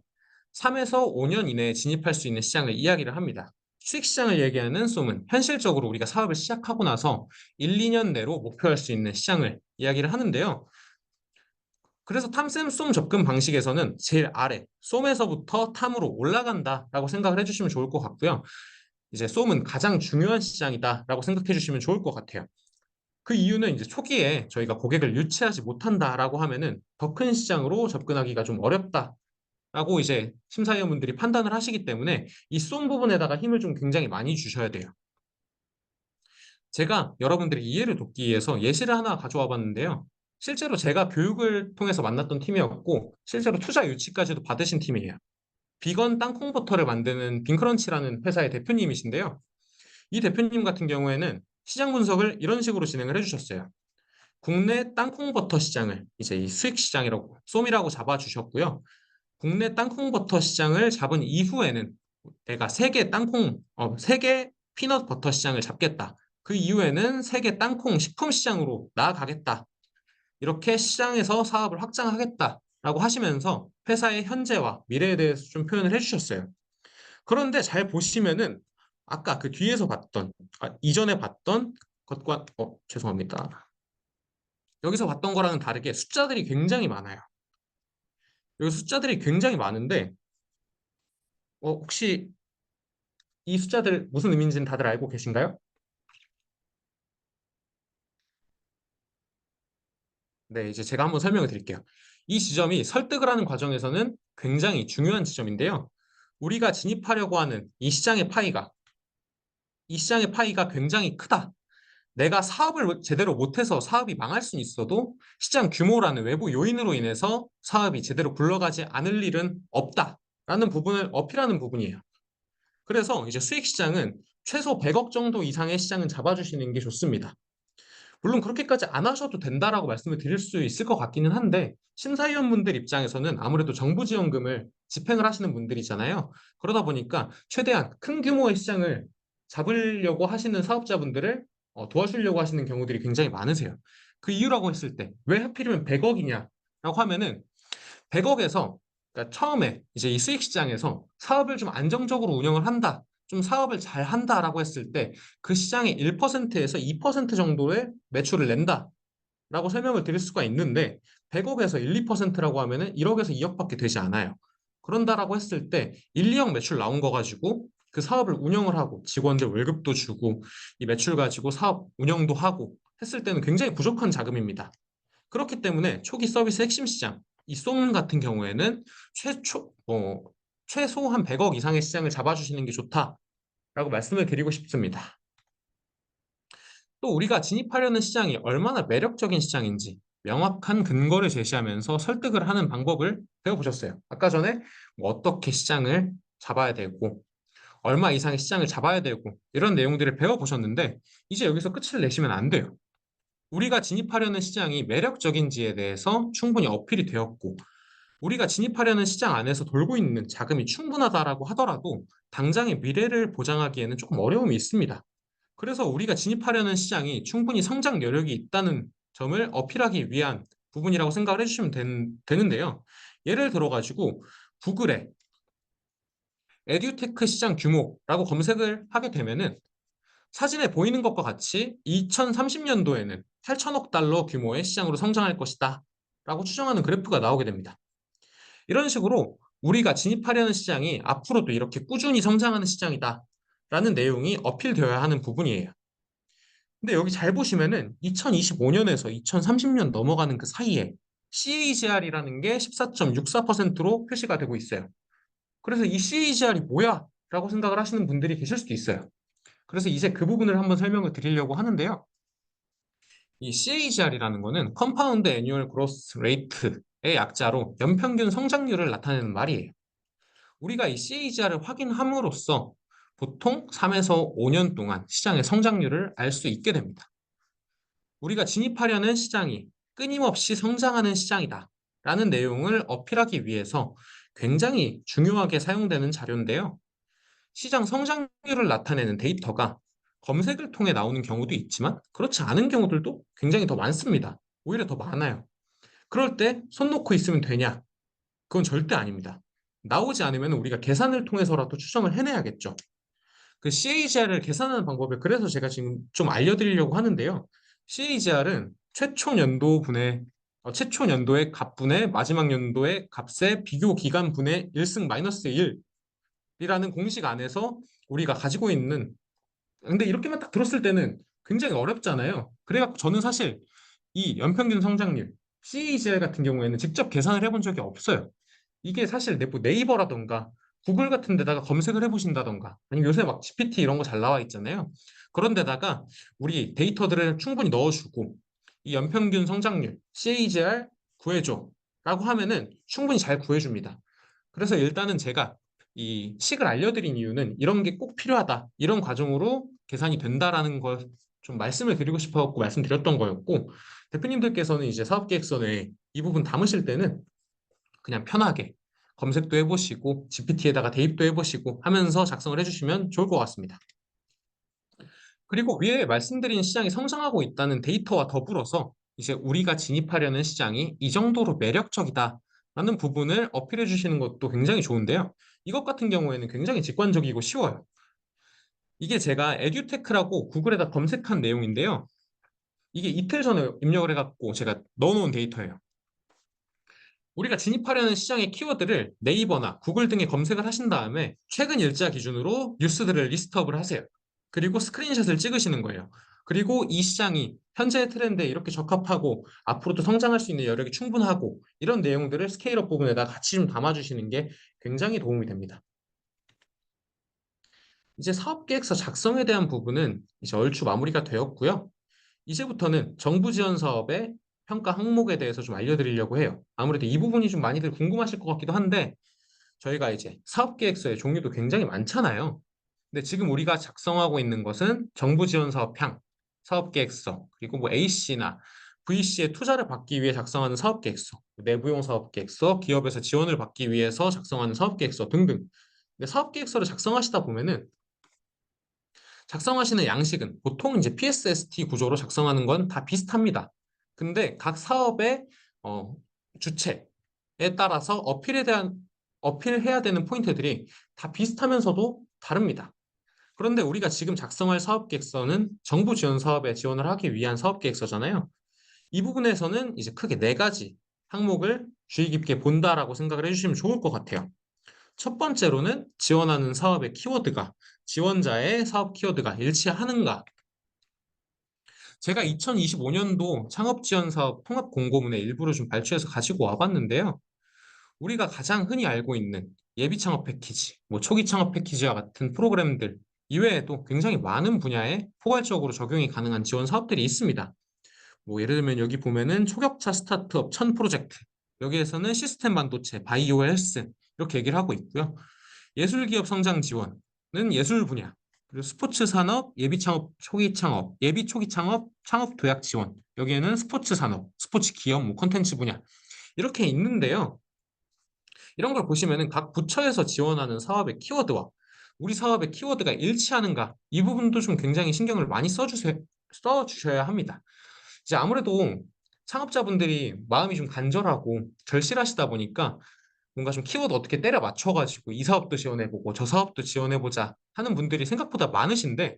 A: 3에서 5년 이내에 진입할 수 있는 시장을 이야기를 합니다. 수익 시장을 얘기하는 쏨은 현실적으로 우리가 사업을 시작하고 나서 1, 2년 내로 목표할 수 있는 시장을 이야기를 하는데요. 그래서 탐샘 쏨 접근 방식에서는 제일 아래 쏨에서부터 탐으로 올라간다라고 생각을 해주시면 좋을 것 같고요. 이제 쏨은 가장 중요한 시장이다라고 생각해 주시면 좋을 것 같아요. 그 이유는 이제 초기에 저희가 고객을 유치하지 못한다라고 하면은 더 큰 시장으로 접근하기가 좀 어렵다라고 이제 심사위원분들이 판단을 하시기 때문에 이 쏨 부분에다가 힘을 좀 굉장히 많이 주셔야 돼요. 제가 여러분들이 이해를 돕기 위해서 예시를 하나 가져와 봤는데요. 실제로 제가 교육을 통해서 만났던 팀이었고 실제로 투자 유치까지도 받으신 팀이에요. 비건 땅콩 버터를 만드는 빈크런치라는 회사의 대표님이신데요. 이 대표님 같은 경우에는 시장 분석을 이런 식으로 진행을 해주셨어요. 국내 땅콩 버터 시장을 이제 이 수익 시장이라고 쏨이라고 잡아주셨고요. 국내 땅콩 버터 시장을 잡은 이후에는 내가 세계 피넛 버터 시장을 잡겠다. 그 이후에는 세계 땅콩 식품 시장으로 나아가겠다. 이렇게 시장에서 사업을 확장하겠다라고 하시면서 회사의 현재와 미래에 대해서 좀 표현을 해주셨어요. 그런데 잘 보시면은 아까 그 뒤에서 봤던, 이전에 봤던 것과, 죄송합니다. 여기서 봤던 거랑은 다르게 숫자들이 굉장히 많아요. 여기 숫자들이 굉장히 많은데, 혹시 이 숫자들 무슨 의미인지는 다들 알고 계신가요? 네, 이제 제가 한번 설명을 드릴게요. 이 지점이 설득을 하는 과정에서는 굉장히 중요한 지점인데요. 우리가 진입하려고 하는 이 시장의 파이가 굉장히 크다. 내가 사업을 제대로 못해서 사업이 망할 수는 있어도 시장 규모라는 외부 요인으로 인해서 사업이 제대로 굴러가지 않을 일은 없다라는 부분을 어필하는 부분이에요. 그래서 이제 수익 시장은 최소 100억 정도 이상의 시장은 잡아주시는 게 좋습니다. 물론 그렇게까지 안 하셔도 된다라고 말씀을 드릴 수 있을 것 같기는 한데 심사위원분들 입장에서는 아무래도 정부 지원금을 집행을 하시는 분들이잖아요. 그러다 보니까 최대한 큰 규모의 시장을 잡으려고 하시는 사업자분들을 도와주려고 하시는 경우들이 굉장히 많으세요. 그 이유라고 했을 때 왜 하필이면 100억이냐라고 하면은 100억에서 그러니까 처음에 이제 이 수익 시장에서 사업을 좀 안정적으로 운영을 한다. 좀 사업을 잘 한다라고 했을 때 그 시장의 1%에서 2% 정도의 매출을 낸다라고 설명을 드릴 수가 있는데 100억에서 1, 2%라고 하면은 1억에서 2억밖에 되지 않아요. 그런다라고 했을 때 1, 2억 매출 나온 거 가지고 그 사업을 운영을 하고 직원들 월급도 주고 이 매출 가지고 사업 운영도 하고 했을 때는 굉장히 부족한 자금입니다. 그렇기 때문에 초기 서비스 핵심 시장, 이 쏨 같은 경우에는 최소 한 100억 이상의 시장을 잡아주시는 게 좋다라고 말씀을 드리고 싶습니다. 또 우리가 진입하려는 시장이 얼마나 매력적인 시장인지 명확한 근거를 제시하면서 설득을 하는 방법을 배워보셨어요. 아까 전에 뭐 어떻게 시장을 잡아야 되고 얼마 이상의 시장을 잡아야 되고 이런 내용들을 배워보셨는데 이제 여기서 끝을 내시면 안 돼요. 우리가 진입하려는 시장이 매력적인지에 대해서 충분히 어필이 되었고 우리가 진입하려는 시장 안에서 돌고 있는 자금이 충분하다라고 하더라도 당장의 미래를 보장하기에는 조금 어려움이 있습니다. 그래서 우리가 진입하려는 시장이 충분히 성장 여력이 있다는 점을 어필하기 위한 부분이라고 생각을 해주시면 되는데요. 예를 들어가지고 구글에 에듀테크 시장 규모라고 검색을 하게 되면은 사진에 보이는 것과 같이 2030년도에는 8천억 달러 규모의 시장으로 성장할 것이다 라고 추정하는 그래프가 나오게 됩니다. 이런 식으로 우리가 진입하려는 시장이 앞으로도 이렇게 꾸준히 성장하는 시장이다 라는 내용이 어필되어야 하는 부분이에요. 근데 여기 잘 보시면은 2025년에서 2030년 넘어가는 그 사이에 CAGR이라는 게 14.64%로 표시가 되고 있어요. 그래서 이 CAGR이 뭐야? 라고 생각을 하시는 분들이 계실 수도 있어요. 그래서 이제 그 부분을 한번 설명을 드리려고 하는데요. 이 CAGR이라는 거는 컴파운드 애뉴얼 그로스 레이트의 약자로 연평균 성장률을 나타내는 말이에요. 우리가 이 CAGR을 확인함으로써 보통 3에서 5년 동안 시장의 성장률을 알 수 있게 됩니다. 우리가 진입하려는 시장이 끊임없이 성장하는 시장이다 라는 내용을 어필하기 위해서 굉장히 중요하게 사용되는 자료인데요. 시장 성장률을 나타내는 데이터가 검색을 통해 나오는 경우도 있지만 그렇지 않은 경우들도 굉장히 더 많습니다. 오히려 더 많아요. 그럴 때 손 놓고 있으면 되냐? 그건 절대 아닙니다. 나오지 않으면 우리가 계산을 통해서라도 추정을 해내야겠죠. 그 CAGR을 계산하는 방법을 그래서 제가 지금 좀 알려드리려고 하는데요. CAGR은 최초 연도의 값분의 마지막 연도의 값의 비교 기간 분의 1승 마이너스 1이라는 공식 안에서 우리가 가지고 있는 근데 이렇게만 딱 들었을 때는 굉장히 어렵잖아요. 그래갖고 저는 사실 이 연평균 성장률 CAGR 같은 경우에는 직접 계산을 해본 적이 없어요. 이게 사실 뭐 네이버라던가 구글 같은 데다가 검색을 해보신다던가 아니면 요새 막 GPT 이런 거 잘 나와 있잖아요. 그런 데다가 우리 데이터들을 충분히 넣어주고 이 연평균 성장률 CAGR 구해줘 라고 하면은 충분히 잘 구해줍니다. 그래서 일단은 제가 이 식을 알려드린 이유는 이런 게 꼭 필요하다. 이런 과정으로 계산이 된다라는 걸 좀 말씀을 드리고 싶어갖고 말씀드렸던 거였고 대표님들께서는 이제 사업계획서에 이 부분 담으실 때는 그냥 편하게 검색도 해보시고 GPT에다가 대입도 해보시고 하면서 작성을 해주시면 좋을 것 같습니다. 그리고 위에 말씀드린 시장이 성장하고 있다는 데이터와 더불어서 이제 우리가 진입하려는 시장이 이 정도로 매력적이다라는 부분을 어필해 주시는 것도 굉장히 좋은데요. 이것 같은 경우에는 굉장히 직관적이고 쉬워요. 이게 제가 에듀테크라고 구글에다 검색한 내용인데요. 이게 이틀 전에 입력을 해갖고 제가 넣어놓은 데이터예요. 우리가 진입하려는 시장의 키워드를 네이버나 구글 등에 검색을 하신 다음에 최근 일자 기준으로 뉴스들을 리스트업을 하세요. 그리고 스크린샷을 찍으시는 거예요. 그리고 이 시장이 현재의 트렌드에 이렇게 적합하고 앞으로도 성장할 수 있는 여력이 충분하고 이런 내용들을 스케일업 부분에다 같이 좀 담아주시는 게 굉장히 도움이 됩니다. 이제 사업계획서 작성에 대한 부분은 이제 얼추 마무리가 되었고요. 이제부터는 정부 지원 사업의 평가 항목에 대해서 좀 알려드리려고 해요. 아무래도 이 부분이 좀 많이들 궁금하실 것 같기도 한데 저희가 이제 사업계획서의 종류도 굉장히 많잖아요. 근데 지금 우리가 작성하고 있는 것은 정부 지원 사업향, 사업계획서, 그리고 뭐 A씨나 VC에 투자를 받기 위해 작성하는 사업계획서, 내부용 사업계획서, 기업에서 지원을 받기 위해서 작성하는 사업계획서 등등. 근데 사업계획서를 작성하시다 보면은 작성하시는 양식은 보통 이제 PSST 구조로 작성하는 건 다 비슷합니다. 근데 각 사업의 어, 주체에 따라서 어필해야 되는 포인트들이 다 비슷하면서도 다릅니다. 그런데 우리가 지금 작성할 사업계획서는 정부 지원 사업에 지원을 하기 위한 사업계획서잖아요. 이 부분에서는 이제 크게 네 가지 항목을 주의 깊게 본다라고 생각을 해주시면 좋을 것 같아요. 첫 번째로는 지원하는 사업의 키워드가 지원자의 사업 키워드가 일치하는가. 제가 2025년도 창업지원사업 통합공고문의 일부를 좀 발췌해서 가지고 와봤는데요. 우리가 가장 흔히 알고 있는 예비창업 패키지, 뭐 초기창업 패키지와 같은 프로그램들 이외에도 굉장히 많은 분야에 포괄적으로 적용이 가능한 지원 사업들이 있습니다. 뭐 예를 들면 여기 보면은 초격차 스타트업 1000 프로젝트, 여기에서는 시스템 반도체, 바이오 헬스 이렇게 얘기를 하고 있고요. 예술기업 성장 지원은 예술 분야, 그리고 스포츠 산업, 예비 창업, 초기 창업, 예비 초기 창업, 창업 도약 지원. 여기에는 스포츠 산업, 스포츠 기업, 뭐 콘텐츠 분야 이렇게 있는데요. 이런 걸 보시면은 각 부처에서 지원하는 사업의 키워드와 우리 사업의 키워드가 일치하는가 이 부분도 좀 굉장히 신경을 많이 써주셔야 합니다. 이제 아무래도 창업자분들이 마음이 좀 간절하고 절실하시다 보니까 뭔가 좀 키워드 어떻게 때려 맞춰가지고 이 사업도 지원해보고 저 사업도 지원해보자 하는 분들이 생각보다 많으신데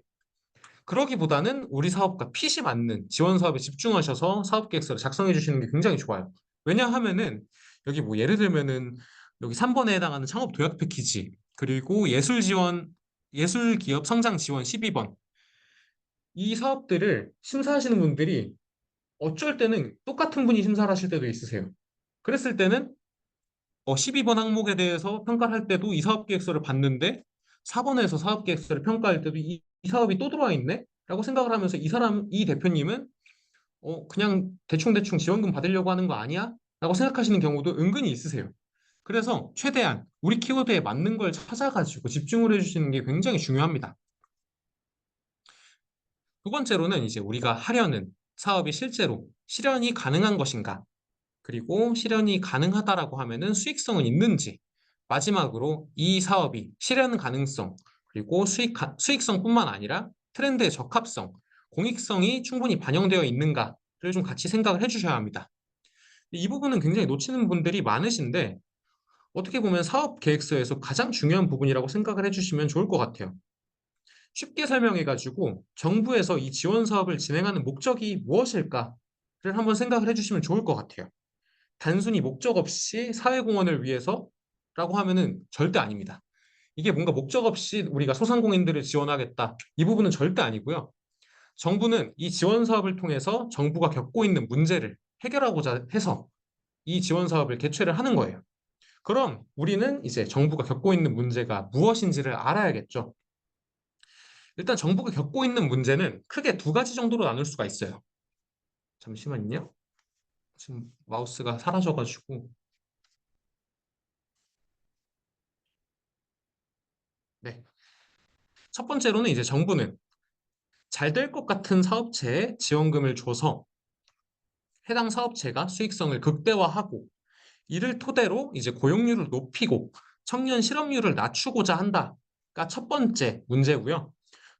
A: 그러기보다는 우리 사업과 핏이 맞는 지원 사업에 집중하셔서 사업 계획서를 작성해 주시는 게 굉장히 좋아요. 왜냐하면은 여기 뭐 예를 들면은 여기 3번에 해당하는 창업 도약 패키지 그리고 예술 기업 성장 지원 12번 이 사업들을 심사하시는 분들이 어쩔 때는 똑같은 분이 심사를 하실 때도 있으세요. 그랬을 때는 12번 항목에 대해서 평가를 할 때도 이 사업 계획서를 봤는데 4번에서 사업 계획서를 평가할 때도 이 사업이 또 들어와 있네? 라고 생각을 하면서 이 대표님은 그냥 대충대충 지원금 받으려고 하는 거 아니야? 라고 생각하시는 경우도 은근히 있으세요. 그래서 최대한 우리 키워드에 맞는 걸 찾아가지고 집중을 해주시는 게 굉장히 중요합니다. 두 번째로는 이제 우리가 하려는 사업이 실제로 실현이 가능한 것인가? 그리고 실현이 가능하다라고 하면은 수익성은 있는지, 마지막으로 이 사업이 실현 가능성, 그리고 수익성뿐만 아니라 트렌드의 적합성, 공익성이 충분히 반영되어 있는가를 좀 같이 생각을 해주셔야 합니다. 이 부분은 굉장히 놓치는 분들이 많으신데 어떻게 보면 사업 계획서에서 가장 중요한 부분이라고 생각을 해주시면 좋을 것 같아요. 쉽게 설명해가지고 정부에서 이 지원 사업을 진행하는 목적이 무엇일까를 한번 생각을 해주시면 좋을 것 같아요. 단순히 목적 없이 사회공헌을 위해서라고 하면은 절대 아닙니다. 이게 뭔가 목적 없이 우리가 소상공인들을 지원하겠다. 이 부분은 절대 아니고요. 정부는 이 지원 사업을 통해서 정부가 겪고 있는 문제를 해결하고자 해서 이 지원 사업을 개최를 하는 거예요. 그럼 우리는 이제 정부가 겪고 있는 문제가 무엇인지를 알아야겠죠. 일단 정부가 겪고 있는 문제는 크게 두 가지 정도로 나눌 수가 있어요. 잠시만요. 지금 마우스가 사라져가지고. 네. 첫 번째로는 이제 정부는 잘 될 것 같은 사업체에 지원금을 줘서 해당 사업체가 수익성을 극대화하고 이를 토대로 이제 고용률을 높이고 청년 실업률을 낮추고자 한다가 첫 번째 문제고요.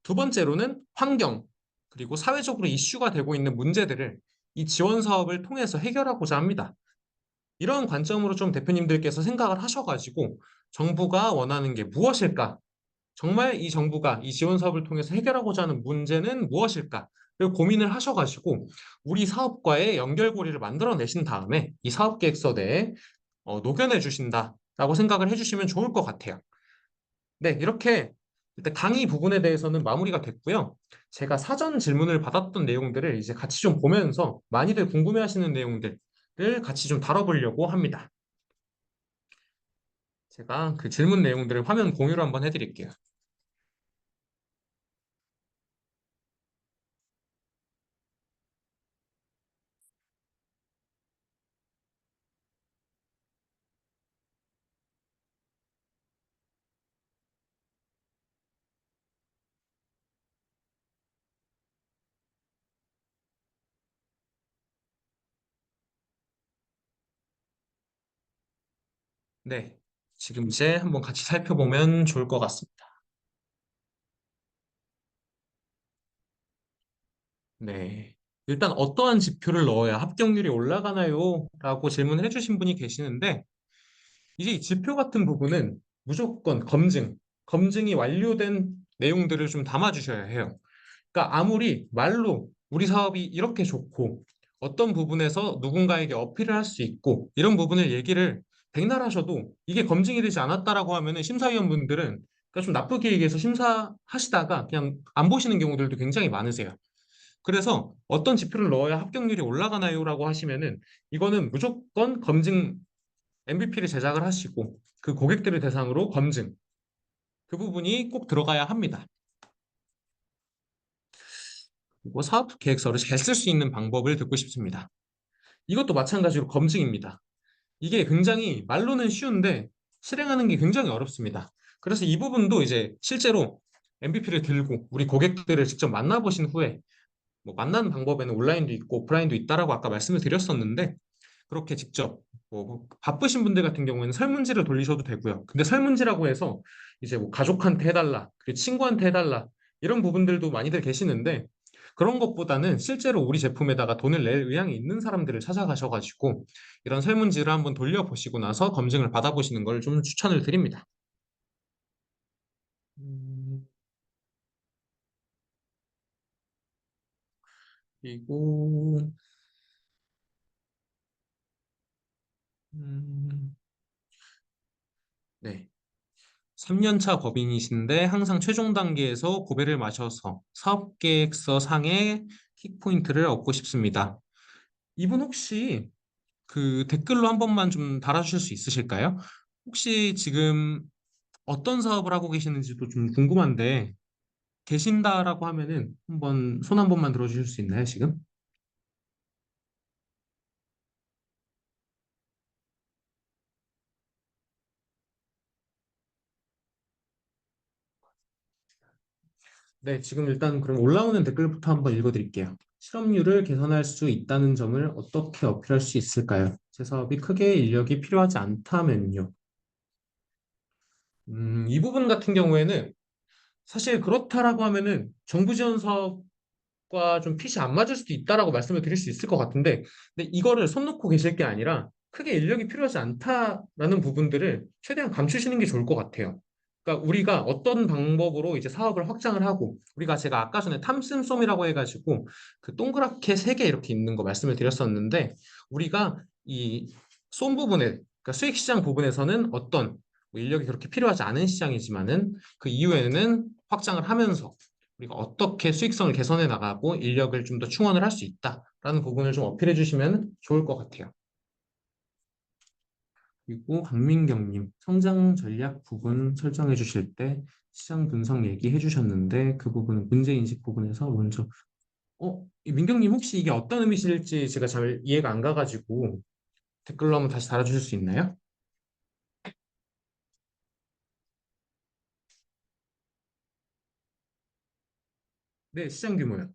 A: 두 번째로는 환경 그리고 사회적으로 이슈가 되고 있는 문제들을 이 지원 사업을 통해서 해결하고자 합니다. 이런 관점으로 좀 대표님들께서 생각을 하셔가지고 정부가 원하는 게 무엇일까? 정말 이 정부가 이 지원 사업을 통해서 해결하고자 하는 문제는 무엇일까? 를 고민을 하셔가지고 우리 사업과의 연결고리를 만들어내신 다음에 이 사업 계획서 내에 녹여내 주신다라고 생각을 해주시면 좋을 것 같아요. 네, 이렇게 일단 강의 부분에 대해서는 마무리가 됐고요. 제가 사전 질문을 받았던 내용들을 이제 같이 좀 보면서 많이들 궁금해하시는 내용들을 같이 좀 다뤄보려고 합니다. 제가 그 질문 내용들을 화면 공유를 한번 해드릴게요. 네. 지금 이제 한번 같이 살펴보면 좋을 것 같습니다. 네. 일단 어떠한 지표를 넣어야 합격률이 올라가나요? 라고 질문을 해주신 분이 계시는데, 이제 이 지표 같은 부분은 무조건 검증이 완료된 내용들을 좀 담아주셔야 해요. 그러니까 아무리 말로 우리 사업이 이렇게 좋고 어떤 부분에서 누군가에게 어필을 할 수 있고 이런 부분을 얘기를 백날 하셔도 이게 검증이 되지 않았다라고 하면은 심사위원분들은 그러니까 좀 나쁘게 얘기해서 심사하시다가 그냥 안 보시는 경우들도 굉장히 많으세요. 그래서 어떤 지표를 넣어야 합격률이 올라가나요라고 하시면은 이거는 무조건 검증 MVP를 제작을 하시고 그 고객들을 대상으로 검증 그 부분이 꼭 들어가야 합니다. 그리고 사업 계획서를 잘 쓸 수 있는 방법을 듣고 싶습니다. 이것도 마찬가지로 검증입니다. 이게 굉장히 말로는 쉬운데 실행하는 게 굉장히 어렵습니다. 그래서 이 부분도 이제 실제로 MVP를 들고 우리 고객들을 직접 만나보신 후에 뭐 만나는 방법에는 온라인도 있고 오프라인도 있다라고 아까 말씀을 드렸었는데 그렇게 직접 뭐 바쁘신 분들 같은 경우에는 설문지를 돌리셔도 되고요. 근데 설문지라고 해서 이제 뭐 가족한테 해달라, 그리고 친구한테 해달라 이런 부분들도 많이들 계시는데 그런 것보다는 실제로 우리 제품에다가 돈을 낼 의향이 있는 사람들을 찾아가셔가지고 이런 설문지를 한번 돌려보시고 나서 검증을 받아보시는 걸 좀 추천을 드립니다. 음, 그리고 음, 네. 3년차 법인이신데 항상 최종 단계에서 고배를 마셔서 사업계획서 상의 킥포인트를 얻고 싶습니다. 이분 혹시 그 댓글로 한 번만 좀 달아주실 수 있으실까요? 혹시 지금 어떤 사업을 하고 계시는지도 좀 궁금한데 계신다라고 하면은 한번 손 한 번만 들어주실 수 있나요, 지금? 네, 지금 일단 그럼 올라오는 댓글부터 한번 읽어드릴게요. 실업률을 개선할 수 있다는 점을 어떻게 어필할 수 있을까요? 제 사업이 크게 인력이 필요하지 않다면요. 이 부분 같은 경우에는 사실 그렇다라고 하면은 정부 지원 사업과 좀 핏이 안 맞을 수도 있다라고 말씀을 드릴 수 있을 것 같은데, 근데 이거를 손 놓고 계실 게 아니라 크게 인력이 필요하지 않다라는 부분들을 최대한 감추시는 게 좋을 것 같아요. 그러니까 우리가 어떤 방법으로 이제 사업을 확장을 하고, 우리가 제가 아까 전에 탐씀솜이라고 해가지고 그 동그랗게 세 개 이렇게 있는 거 말씀을 드렸었는데, 우리가 이 솜 부분에, 그러니까 수익 시장 부분에서는 어떤 뭐 인력이 그렇게 필요하지 않은 시장이지만은 그 이후에는 확장을 하면서 우리가 어떻게 수익성을 개선해 나가고 인력을 좀 더 충원을 할 수 있다라는 부분을 좀 어필해 주시면 좋을 것 같아요. 그리고 강민경님, 성장 전략 부분 설정해 주실 때 시장 분석 얘기해 주셨는데 그 부분은 문제 인식 부분에서 먼저 이 민경님 혹시 이게 어떤 의미실지 제가 잘 이해가 안 가가지고 댓글로 한번 다시 달아주실 수 있나요? 네, 시장 규모요.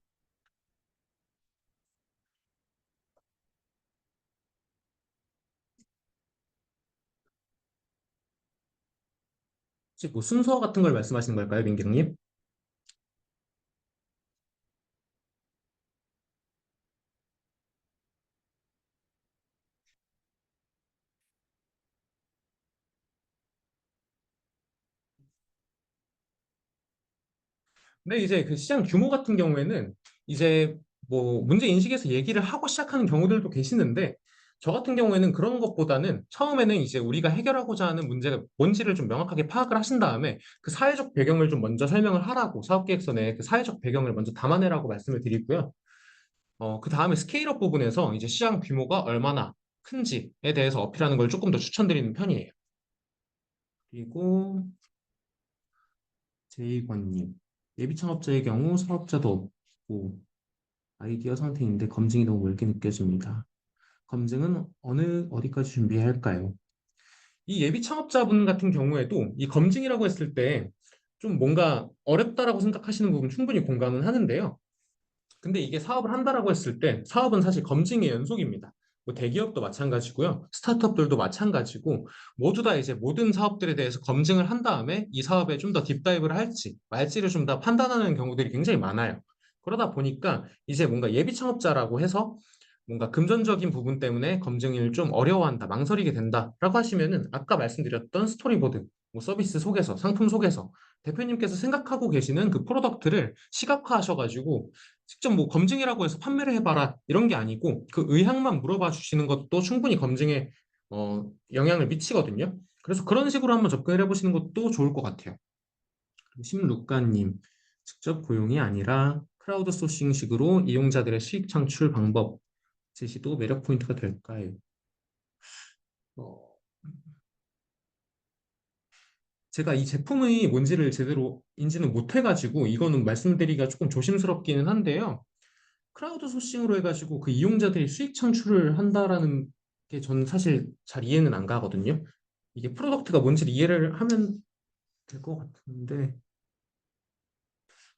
A: 혹시 뭐 순서 같은 걸 말씀하시는 걸까요, 민경님? 근데 이제 그 시장 규모 같은 경우에는 이제 뭐 문제 인식에서 얘기를 하고 시작하는 경우들도 계시는데 저 같은 경우에는 그런 것보다는 처음에는 이제 우리가 해결하고자 하는 문제가 뭔지를 좀 명확하게 파악을 하신 다음에 그 사회적 배경을 좀 먼저 설명을 하라고 사업계획서 내에 그 사회적 배경을 먼저 담아내라고 말씀을 드리고요. 그 다음에 스케일업 부분에서 이제 시장 규모가 얼마나 큰지에 대해서 어필하는 걸 조금 더 추천드리는 편이에요. 그리고 제이관님, 예비 창업자의 경우 사업자도 없고 아이디어 상태인데 검증이 너무 멀게 느껴집니다. 검증은 어디까지 준비해야 할까요? 이 예비 창업자분 같은 경우에도 이 검증이라고 했을 때 좀 뭔가 어렵다라고 생각하시는 부분 충분히 공감은 하는데요. 근데 이게 사업을 한다라고 했을 때 사업은 사실 검증의 연속입니다. 뭐 대기업도 마찬가지고요. 스타트업들도 마찬가지고 모두 다 이제 모든 사업들에 대해서 검증을 한 다음에 이 사업에 좀 더 딥다이브를 할지 말지를 좀 더 판단하는 경우들이 굉장히 많아요. 그러다 보니까 이제 뭔가 예비 창업자라고 해서 뭔가 금전적인 부분 때문에 검증을 좀 어려워한다, 망설이게 된다라고 하시면은 아까 말씀드렸던 스토리보드, 뭐 서비스 속에서, 상품 속에서 대표님께서 생각하고 계시는 그 프로덕트를 시각화하셔가지고 직접 뭐 검증이라고 해서 판매를 해봐라 이런 게 아니고 그 의향만 물어봐 주시는 것도 충분히 검증에 영향을 미치거든요. 그래서 그런 식으로 한번 접근을 해보시는 것도 좋을 것 같아요. 심루카님, 직접 고용이 아니라 크라우드 소싱식으로 이용자들의 수익 창출 방법 제시도 매력 포인트가 될까요? 어, 제가 이 제품이 뭔지를 제대로 인지는 못해가지고 이거는 말씀드리기가 조금 조심스럽기는 한데요. 크라우드 소싱으로 해가지고 그 이용자들이 수익 창출을 한다라는 게 저는 사실 잘 이해는 안 가거든요. 이게 프로덕트가 뭔지를 이해를 하면 될 것 같은데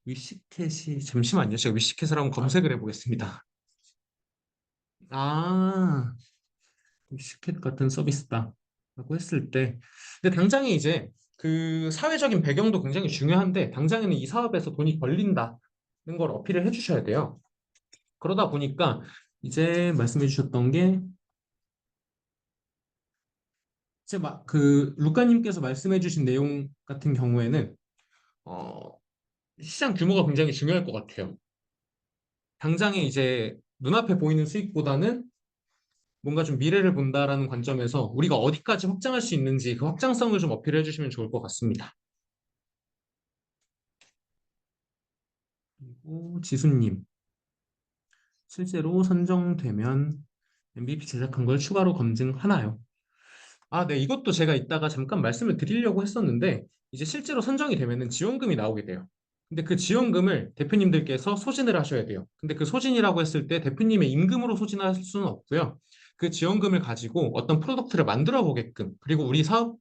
A: 위시캣이 잠시만요. 제가 위시캣을 한번 검색을 해보겠습니다. 아, 위시캣 같은 서비스다. 라고 했을 때 근데 당장에 이제 그 사회적인 배경도 굉장히 중요한데 당장에는 이 사업에서 돈이 벌린다는 걸 어필을 해주셔야 돼요. 그러다 보니까 이제 말씀해 주셨던 게 이제 막 그 루카님께서 말씀해 주신 내용 같은 경우에는 어, 시장 규모가 굉장히 중요할 것 같아요. 당장에 이제 눈앞에 보이는 수익보다는 뭔가 좀 미래를 본다라는 관점에서 우리가 어디까지 확장할 수 있는지 그 확장성을 좀 어필해 주시면 좋을 것 같습니다. 그리고 지수님, 실제로 선정되면 MVP 제작한 걸 추가로 검증하나요? 아, 네, 이것도 제가 이따가 잠깐 말씀을 드리려고 했었는데, 이제 실제로 선정이 되면은 지원금이 나오게 돼요. 근데 그 지원금을 대표님들께서 소진을 하셔야 돼요. 근데 그 소진이라고 했을 때 대표님의 임금으로 소진할 수는 없고요. 그 지원금을 가지고 어떤 프로덕트를 만들어 보게끔, 그리고 우리 사업을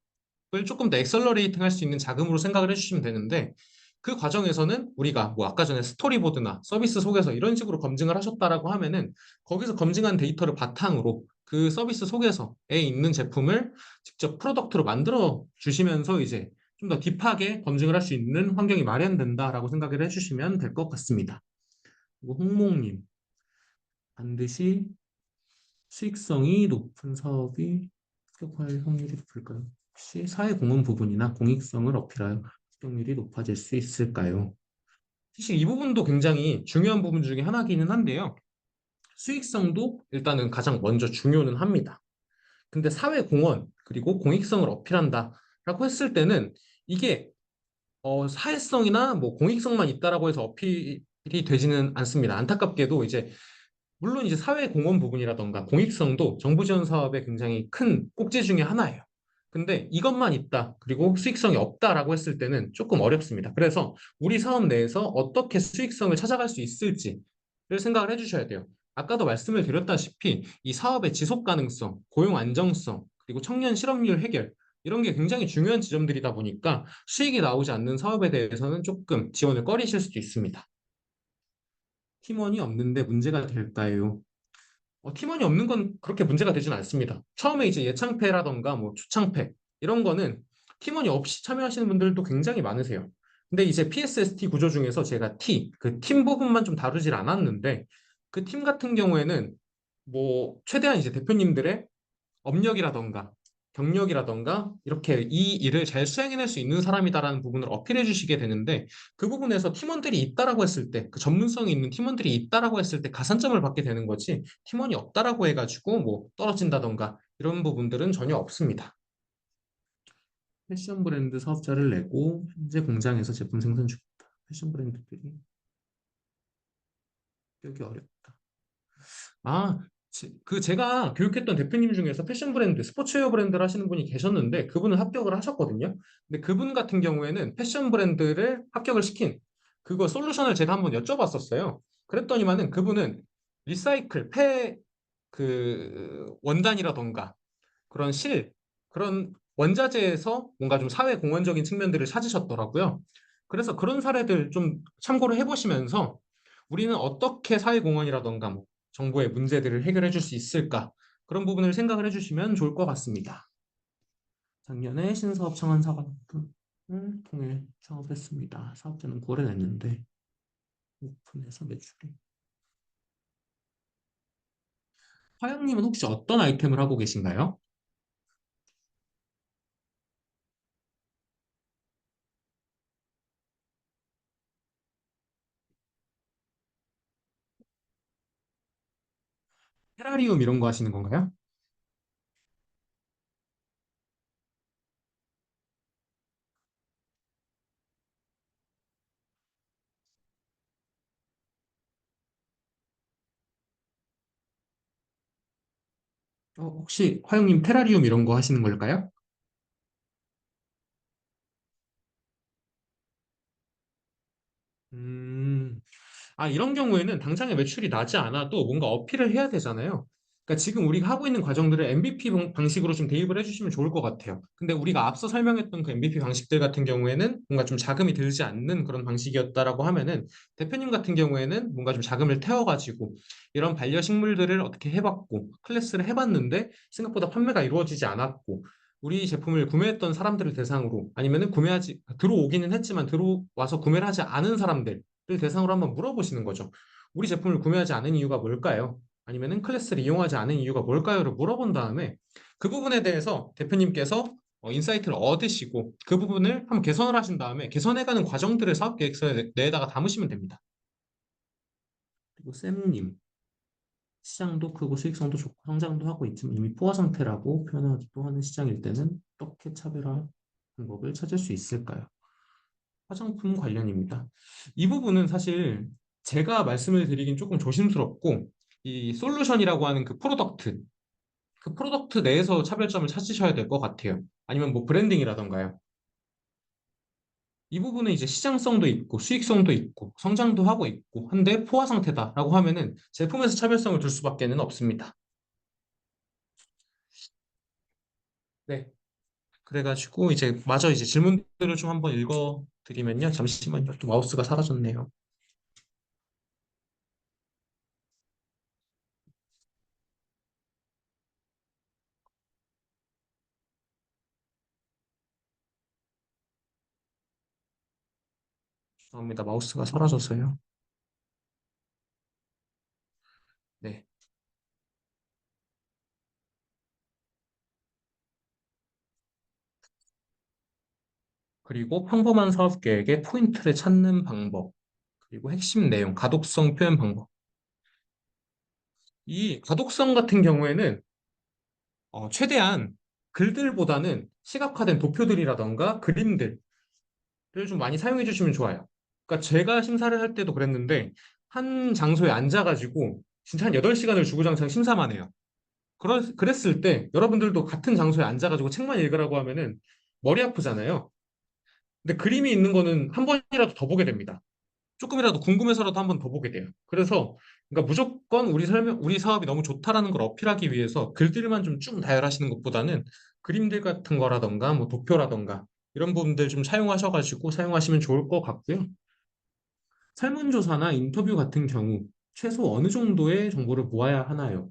A: 조금 더 엑셀러레이팅 할 수 있는 자금으로 생각을 해주시면 되는데, 그 과정에서는 우리가 뭐 아까 전에 스토리보드나 서비스 속에서 이런 식으로 검증을 하셨다라고 하면은 거기서 검증한 데이터를 바탕으로 그 서비스 속에서에 있는 제품을 직접 프로덕트로 만들어 주시면서 이제 좀 더 딥하게 검증을 할 수 있는 환경이 마련된다라고 생각을 해주시면 될 것 같습니다. 그리고 홍몽님, 반드시 수익성이 높은 사업이 합격할 확률이 높을까요? 혹시 사회공헌 부분이나 공익성을 어필하여 합격률이 높아질 수 있을까요? 사실 이 부분도 굉장히 중요한 부분 중에 하나기는 한데요. 수익성도 일단은 가장 먼저 중요는 합니다. 근데 사회공헌 그리고 공익성을 어필한다라고 했을 때는 이게 사회성이나 뭐 공익성만 있다라고 해서 어필이 되지는 않습니다. 안타깝게도 이제 물론 이제 사회공헌 부분이라던가 공익성도 정부 지원 사업의 굉장히 큰 꼭지 중에 하나예요. 근데 이것만 있다, 그리고 수익성이 없다라고 했을 때는 조금 어렵습니다. 그래서 우리 사업 내에서 어떻게 수익성을 찾아갈 수 있을지를 생각을 해주셔야 돼요. 아까도 말씀을 드렸다시피 이 사업의 지속 가능성, 고용 안정성, 그리고 청년 실업률 해결 이런 게 굉장히 중요한 지점들이다 보니까 수익이 나오지 않는 사업에 대해서는 조금 지원을 꺼리실 수도 있습니다. 팀원이 없는데 문제가 될까요? 팀원이 없는 건 그렇게 문제가 되진 않습니다. 처음에 이제 예창패라던가 뭐 초창패 이런 거는 팀원이 없이 참여하시는 분들도 굉장히 많으세요. 근데 이제 PSST 구조 중에서 제가 그 팀 부분만 좀 다루질 않았는데 그 팀 같은 경우에는 뭐 최대한 이제 대표님들의 업력이라던가 경력이라던가 이렇게 이 일을 잘 수행해낼 수 있는 사람이다라는 부분을 어필해 주시게 되는데 그 부분에서 팀원들이 있다라고 했을 때 그 전문성이 있는 팀원들이 있다라고 했을 때 가산점을 받게 되는 거지 팀원이 없다라고 해가지고 뭐 떨어진다던가 이런 부분들은 전혀 없습니다. 패션 브랜드 사업자를 내고 현재 공장에서 제품 생산 중이다. 패션 브랜드들이 기 어렵다. 아, 그 제가 교육했던 대표님 중에서 패션 브랜드, 스포츠웨어 브랜드를 하시는 분이 계셨는데 그분은 합격을 하셨거든요. 근데 그분 같은 경우에는 패션 브랜드를 합격을 시킨 그거 솔루션을 제가 한번 여쭤봤었어요. 그랬더니만은 그분은 리사이클, 그 원단이라던가 그런 그런 원자재에서 뭔가 좀 사회 공헌적인 측면들을 찾으셨더라고요. 그래서 그런 사례들 좀 참고를 해보시면서 우리는 어떻게 사회 공헌이라던가 뭐 정부의 문제들을 해결해 줄 수 있을까? 그런 부분을 생각을 해주시면 좋을 것 같습니다. 작년에 신사업 창안 사업을 통해 창업했습니다. 사업자는 9월에 냈는데 오픈해서 매출이. 화영님은 혹시 어떤 아이템을 하고 계신가요? 테라리움 이런 거 하시는 건가요? 혹시 화영님 테라리움 이런 거 하시는 걸까요? 음, 이런 경우에는 당장에 매출이 나지 않아도 뭔가 어필을 해야 되잖아요. 그러니까 지금 우리가 하고 있는 과정들을 MVP 방식으로 좀 대입을 해주시면 좋을 것 같아요. 근데 우리가 앞서 설명했던 그 MVP 방식들 같은 경우에는 뭔가 좀 자금이 들지 않는 그런 방식이었다라고 하면은 대표님 같은 경우에는 뭔가 좀 자금을 태워가지고 이런 반려식물들을 어떻게 해봤고 클래스를 해봤는데 생각보다 판매가 이루어지지 않았고 우리 제품을 구매했던 사람들을 대상으로 아니면은 구매하지 들어오기는 했지만 들어와서 구매를 하지 않은 사람들 를 대상으로 한번 물어보시는 거죠. 우리 제품을 구매하지 않은 이유가 뭘까요? 아니면은 클래스를 이용하지 않은 이유가 뭘까요?를 물어본 다음에 그 부분에 대해서 대표님께서 인사이트를 얻으시고 그 부분을 한번 개선을 하신 다음에 개선해가는 과정들을 사업 계획서에 내다가 담으시면 됩니다. 그리고 쌤님, 시장도 크고 수익성도 좋고 성장도 하고 있지만 이미 포화 상태라고 표현하기도 하는 시장일 때는 어떻게 차별화 방법을 찾을 수 있을까요? 화장품 관련입니다. 이 부분은 사실 제가 말씀을 드리긴 조금 조심스럽고 이 솔루션이라고 하는 그 프로덕트 내에서 차별점을 찾으셔야 될 것 같아요. 아니면 뭐 브랜딩이라던가요. 이 부분은 이제 시장성도 있고 수익성도 있고 성장도 하고 있고 한데 포화 상태다라고 하면은 제품에서 차별성을 둘 수밖에는 없습니다. 네. 그래가지고 이제 마저 이제 질문들을 좀 한번 읽어 드리면요. 잠시만요. 또 마우스가 사라졌네요. 죄송합니다. 마우스가 사라져서요. 네. 그리고 평범한 사업 계획의 포인트를 찾는 방법, 그리고 핵심 내용, 가독성 표현 방법. 이 가독성 같은 경우에는 최대한 글들보다는 시각화된 도표들이라던가 그림들을 좀 많이 사용해 주시면 좋아요. 그러니까 제가 심사를 할 때도 그랬는데 한 장소에 앉아가지고 진짜 한 8시간을 주구장창 심사만 해요. 그랬을 때 여러분들도 같은 장소에 앉아가지고 책만 읽으라고 하면은 머리 아프잖아요. 근데 그림이 있는 거는 한 번이라도 더 보게 됩니다. 조금이라도 궁금해서라도 한 번 더 보게 돼요. 그래서 그러니까 무조건 우리 사업이 너무 좋다라는 걸 어필하기 위해서 글들만 좀 쭉 다열하시는 것보다는 그림들 같은 거라던가 뭐 도표라던가 이런 부분들 좀 사용하셔가지고 사용하시면 좋을 것 같고요. 설문조사나 인터뷰 같은 경우 최소 어느 정도의 정보를 모아야 하나요?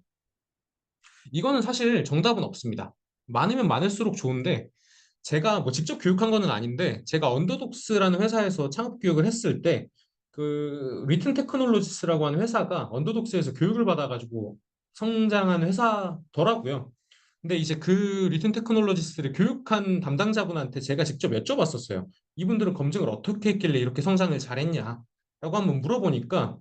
A: 이거는 사실 정답은 없습니다. 많으면 많을수록 좋은데 제가 뭐 직접 교육한 거는 아닌데 제가 언더독스라는 회사에서 창업 교육을 했을 때 그 리튼 테크놀로지스라고 하는 회사가 언더독스에서 교육을 받아가지고 성장한 회사더라고요. 근데 이제 그 리튼 테크놀로지스를 교육한 담당자분한테 제가 직접 여쭤봤었어요. 이분들은 검증을 어떻게 했길래 이렇게 성장을 잘했냐? 라고 한번 물어보니까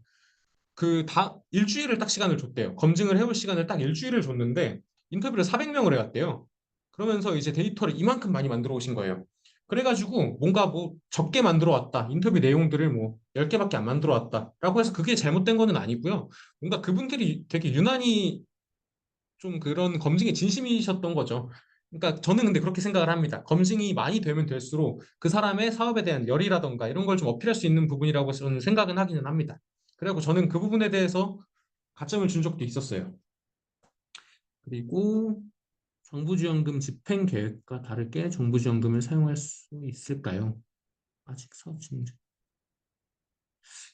A: 일주일을 딱 시간을 줬대요. 검증을 해볼 시간을 딱 일주일을 줬는데 인터뷰를 400명을 해왔대요. 그러면서 이제 데이터를 이만큼 많이 만들어 오신 거예요. 그래가지고 뭔가 뭐 적게 만들어 왔다. 인터뷰 내용들을 뭐 10개밖에 안 만들어 왔다. 라고 해서 그게 잘못된 거는 아니고요. 뭔가 그분들이 되게 유난히 좀 그런 검증에 진심이셨던 거죠. 그러니까 저는 근데 그렇게 생각을 합니다. 검증이 많이 되면 될수록 그 사람의 사업에 대한 열이라던가 이런 걸 좀 어필할 수 있는 부분이라고 저는 생각은 하기는 합니다. 그리고 저는 그 부분에 대해서 가점을 준 적도 있었어요. 그리고 정부지원금 집행 계획과 다르게 정부지원금을 사용할 수 있을까요? 아직 사업 진행 중.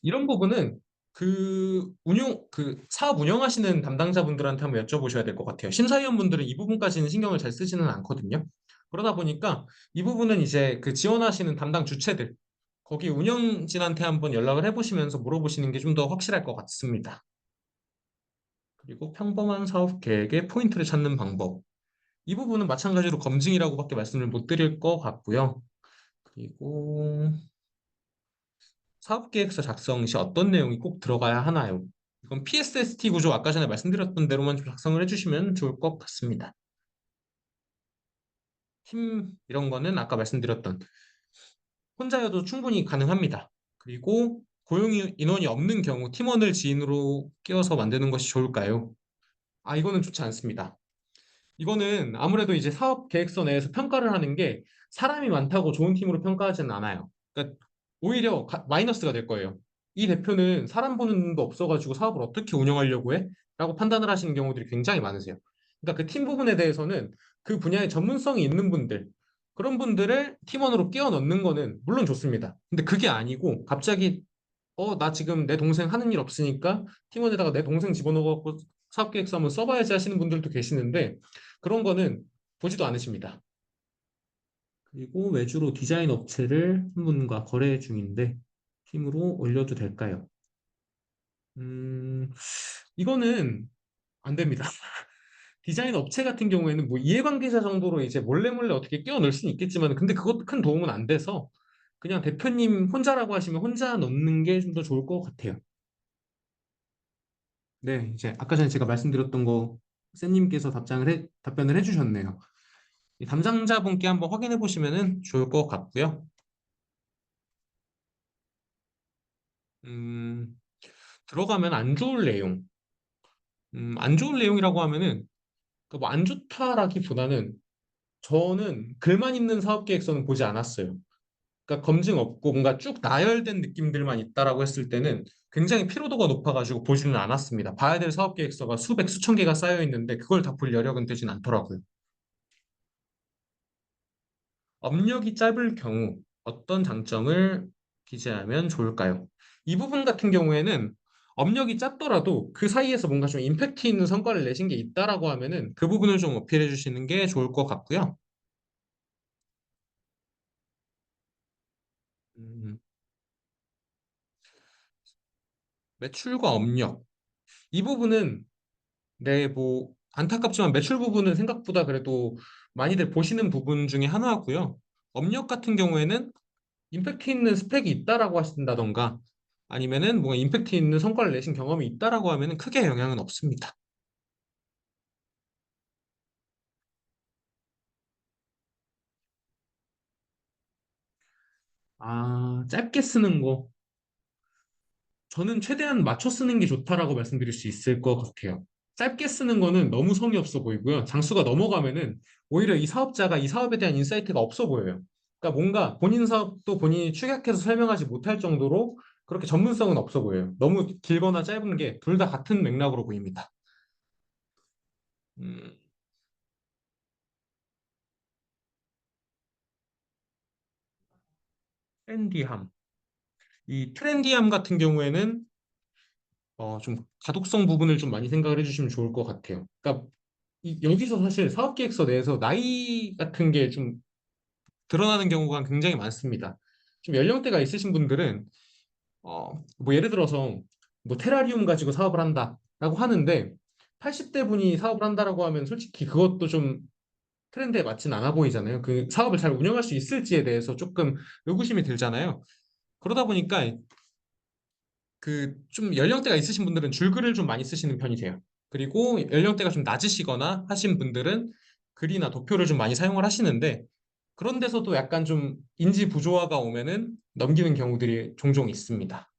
A: 이런 부분은 그 사업 운영하시는 담당자분들한테 한번 여쭤보셔야 될 것 같아요. 심사위원분들은 이 부분까지는 신경을 잘 쓰지는 않거든요. 그러다 보니까 이 부분은 이제 그 지원하시는 담당 주체들, 거기 운영진한테 한번 연락을 해보시면서 물어보시는 게 좀 더 확실할 것 같습니다. 그리고 평범한 사업 계획의 포인트를 찾는 방법. 이 부분은 마찬가지로 검증이라고밖에 말씀을 못 드릴 것 같고요. 그리고 사업계획서 작성 시 어떤 내용이 꼭 들어가야 하나요? 이건 PSST 구조 아까 전에 말씀드렸던 대로만 좀 작성을 해주시면 좋을 것 같습니다. 팀 이런 거는 아까 말씀드렸던 혼자여도 충분히 가능합니다. 그리고 고용 인원이 없는 경우 팀원을 지인으로 끼워서 만드는 것이 좋을까요? 아, 이거는 좋지 않습니다. 이거는 아무래도 이제 사업 계획서 내에서 평가를 하는 게 사람이 많다고 좋은 팀으로 평가하지는 않아요. 그러니까 오히려 마이너스가 될 거예요. 이 대표는 사람 보는 눈도 없어가지고 사업을 어떻게 운영하려고 해? 라고 판단을 하시는 경우들이 굉장히 많으세요. 그러니까 그 팀 부분에 대해서는 그 분야에 전문성이 있는 분들, 그런 분들을 팀원으로 끼워 넣는 거는 물론 좋습니다. 근데 그게 아니고 갑자기 나 지금 내 동생 하는 일 없으니까 팀원에다가 내 동생 집어넣어갖고 사업계획서 한번 써봐야지 하시는 분들도 계시는데 그런 거는 보지도 않으십니다. 그리고 외주로 디자인 업체를 한 분과 거래 중인데 팀으로 올려도 될까요? 음, 이거는 안 됩니다. 디자인 업체 같은 경우에는 뭐 이해관계자 정도로 이제 몰래 몰래 어떻게 끼워 넣을 수는 있겠지만 근데 그것도 큰 도움은 안 돼서 그냥 대표님 혼자라고 하시면 혼자 넣는 게 좀 더 좋을 것 같아요. 네, 이제 아까 전에 제가 말씀드렸던 거 쌤님께서 답변을 해주셨네요. 이 담당자분께 한번 확인해 보시면 좋을 것 같고요. 음, 들어가면 안 좋을 내용. 안 좋은 내용이라고 하면은 그뭐안 좋다라기보다는 저는 글만 있는 사업계획서는 보지 않았어요. 그러니까 검증 없고 뭔가 쭉 나열된 느낌들만 있다라고 했을 때는 굉장히 피로도가 높아가지고 보지는 않았습니다. 봐야 될 사업계획서가 수백, 수천 개가 쌓여 있는데 그걸 다 볼 여력은 되진 않더라고요. 업력이 짧을 경우 어떤 장점을 기재하면 좋을까요? 이 부분 같은 경우에는 업력이 짧더라도 그 사이에서 뭔가 좀 임팩트 있는 성과를 내신 게 있다라고 하면은 그 부분을 좀 어필해 주시는 게 좋을 것 같고요. 음, 매출과 업력. 이 부분은 뭐 안타깝지만 매출 부분은 생각보다 그래도 많이들 보시는 부분 중에 하나고요. 업력 같은 경우에는 임팩트 있는 스펙이 있다라고 하신다던가 아니면은 뭔가 임팩트 있는 성과를 내신 경험이 있다라고 하면은 크게 영향은 없습니다. 아, 짧게 쓰는 거. 저는 최대한 맞춰 쓰는 게 좋다라고 말씀드릴 수 있을 것 같아요. 짧게 쓰는 거는 너무 성의 없어 보이고요. 장수가 넘어가면은 오히려 이 사업자가 이 사업에 대한 인사이트가 없어 보여요. 그러니까 뭔가 본인 사업도 본인이 축약해서 설명하지 못할 정도로 그렇게 전문성은 없어 보여요. 너무 길거나 짧은 게 둘 다 같은 맥락으로 보입니다. 음, 트렌디함. 이 트렌디함 같은 경우에는 좀 가독성 부분을 좀 많이 생각을 해주시면 좋을 것 같아요. 그러니까 여기서 사실 사업계획서 내에서 나이 같은 게 좀 드러나는 경우가 굉장히 많습니다. 좀 연령대가 있으신 분들은 뭐 예를 들어서 뭐 테라리움 가지고 사업을 한다라고 하는데 80대 분이 사업을 한다라고 하면 솔직히 그것도 좀 트렌드에 맞진 않아 보이잖아요. 그 사업을 잘 운영할 수 있을지에 대해서 조금 의구심이 들잖아요. 그러다 보니까 그 좀 연령대가 있으신 분들은 줄글을 좀 많이 쓰시는 편이세요. 그리고 연령대가 좀 낮으시거나 하신 분들은 글이나 도표를 좀 많이 사용을 하시는데 그런 데서도 약간 좀 인지 부조화가 오면은 넘기는 경우들이 종종 있습니다.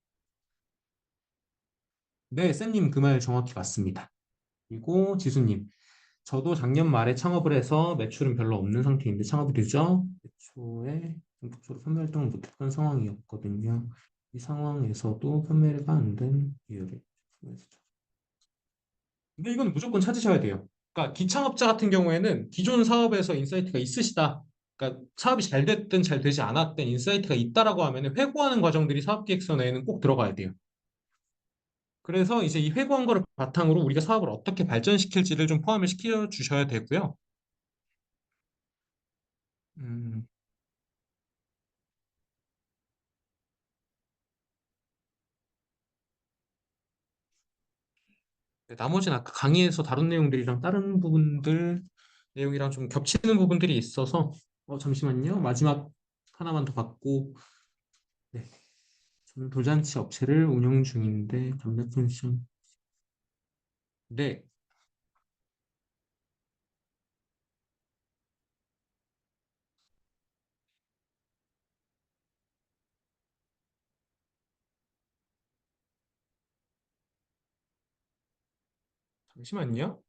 A: 네, 쌤님 그 말 정확히 맞습니다. 그리고 지수님, 저도 작년 말에 창업을 해서 매출은 별로 없는 상태인데 창업이 늦어 애초에 본격적으로 판매 활동을 못했던 상황이었거든요. 이 상황에서도 판매가 안 된 이유를 근데 이거는 무조건 찾으셔야 돼요. 그러니까 기창업자 같은 경우에는 기존 사업에서 인사이트가 있으시다. 그러니까 사업이 잘 됐든 잘 되지 않았든 인사이트가 있다라고 하면 회고하는 과정들이 사업계획서 내에는 꼭 들어가야 돼요. 그래서 이제 이 회고한 거를 바탕으로 우리가 사업을 어떻게 발전시킬지를 좀 포함을 시켜 주셔야 되고요. 음, 나머지는 아까 강의에서 다룬 내용들이랑 다른 부분들 내용이랑 좀 겹치는 부분들이 있어서 잠시만요. 마지막 하나만 더 받고 네. 저는 돌잔치 업체를 운영 중인데 담배 시장 네. 잠시만요.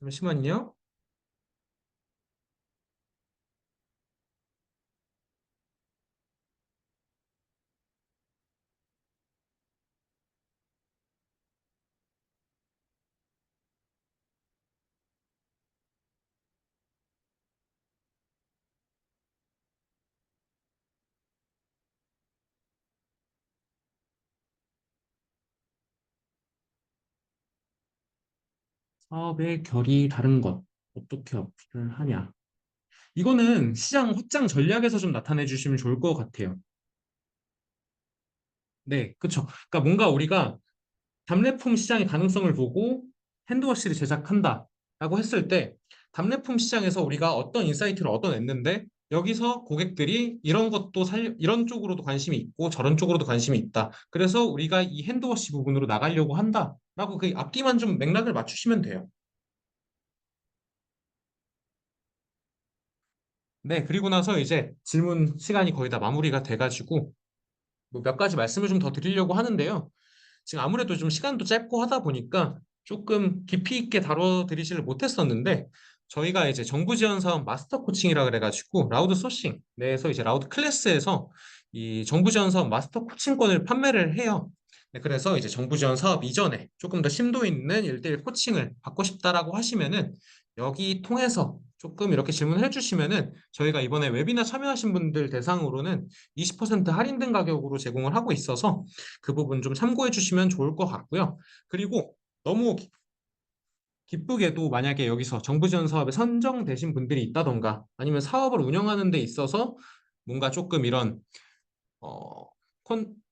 A: 잠시만요. 사업의 결이 다른 것 어떻게 어필을 하냐? 이거는 시장 확장 전략에서 좀 나타내 주시면 좋을 것 같아요. 네, 그렇죠. 그러니까 뭔가 우리가 답례품 시장의 가능성을 보고 핸드워시를 제작한다라고 했을 때 답례품 시장에서 우리가 어떤 인사이트를 얻어냈는데 여기서 고객들이 이런 것도 이런 쪽으로도 관심이 있고 저런 쪽으로도 관심이 있다. 그래서 우리가 이 핸드워시 부분으로 나가려고 한다라고 그 앞뒤만 좀 맥락을 맞추시면 돼요. 네, 그리고 나서 이제 질문 시간이 거의 다 마무리가 돼가지고 뭐 몇 가지 말씀을 좀 더 드리려고 하는데요. 지금 아무래도 좀 시간도 짧고 하다 보니까 조금 깊이 있게 다뤄드리지를 못했었는데 저희가 이제 정부 지원 사업 마스터 코칭이라 그래가지고 라우드 소싱 내에서 이제 라우드 클래스에서 이 정부 지원 사업 마스터 코칭권을 판매를 해요. 네, 그래서 이제 정부 지원 사업 이전에 조금 더 심도 있는 1대1 코칭을 받고 싶다라고 하시면은 여기 통해서 조금 이렇게 질문을 해주시면은 저희가 이번에 웨비나 참여하신 분들 대상으로는 20% 할인된 가격으로 제공을 하고 있어서 그 부분 좀 참고해 주시면 좋을 것 같고요. 그리고 너무 기쁘게도 만약에 여기서 정부 지원 사업에 선정되신 분들이 있다던가 아니면 사업을 운영하는 데 있어서 뭔가 조금 이런 어,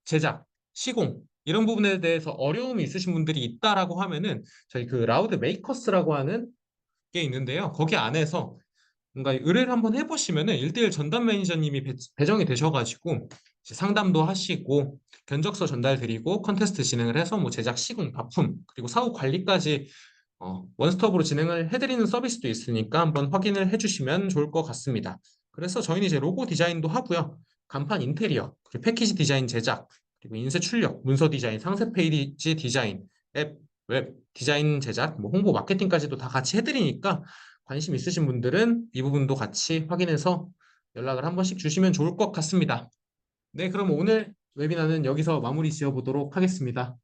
A: 제작, 시공 이런 부분에 대해서 어려움이 있으신 분들이 있다라고 하면은 저희 그 라우드 메이커스라고 하는 게 있는데요. 거기 안에서 뭔가 의뢰를 한번 해보시면은 1대1 전담 매니저님이 배정이 되셔가지고 이제 상담도 하시고 견적서 전달 드리고 컨테스트 진행을 해서 뭐 제작 시공, 바품 그리고 사후 관리까지 원스톱으로 진행을 해드리는 서비스도 있으니까 한번 확인을 해주시면 좋을 것 같습니다. 그래서 저희는 이제 로고 디자인도 하고요. 간판 인테리어, 그리고 패키지 디자인 제작, 그리고 인쇄 출력, 문서 디자인, 상세 페이지 디자인, 앱, 웹 디자인 제작, 뭐 홍보 마케팅까지도 다 같이 해드리니까 관심 있으신 분들은 이 부분도 같이 확인해서 연락을 한 번씩 주시면 좋을 것 같습니다. 네, 그럼 오늘 웨비나는 여기서 마무리 지어 보도록 하겠습니다.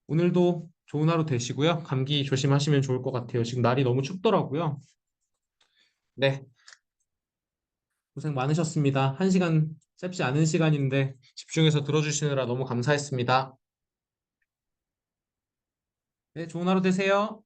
A: 오늘도 좋은 하루 되시고요. 감기 조심하시면 좋을 것 같아요. 지금 날이 너무 춥더라고요. 네, 고생 많으셨습니다. 한 시간 짧지 않은 시간인데 집중해서 들어주시느라 너무 감사했습니다. 네, 좋은 하루 되세요.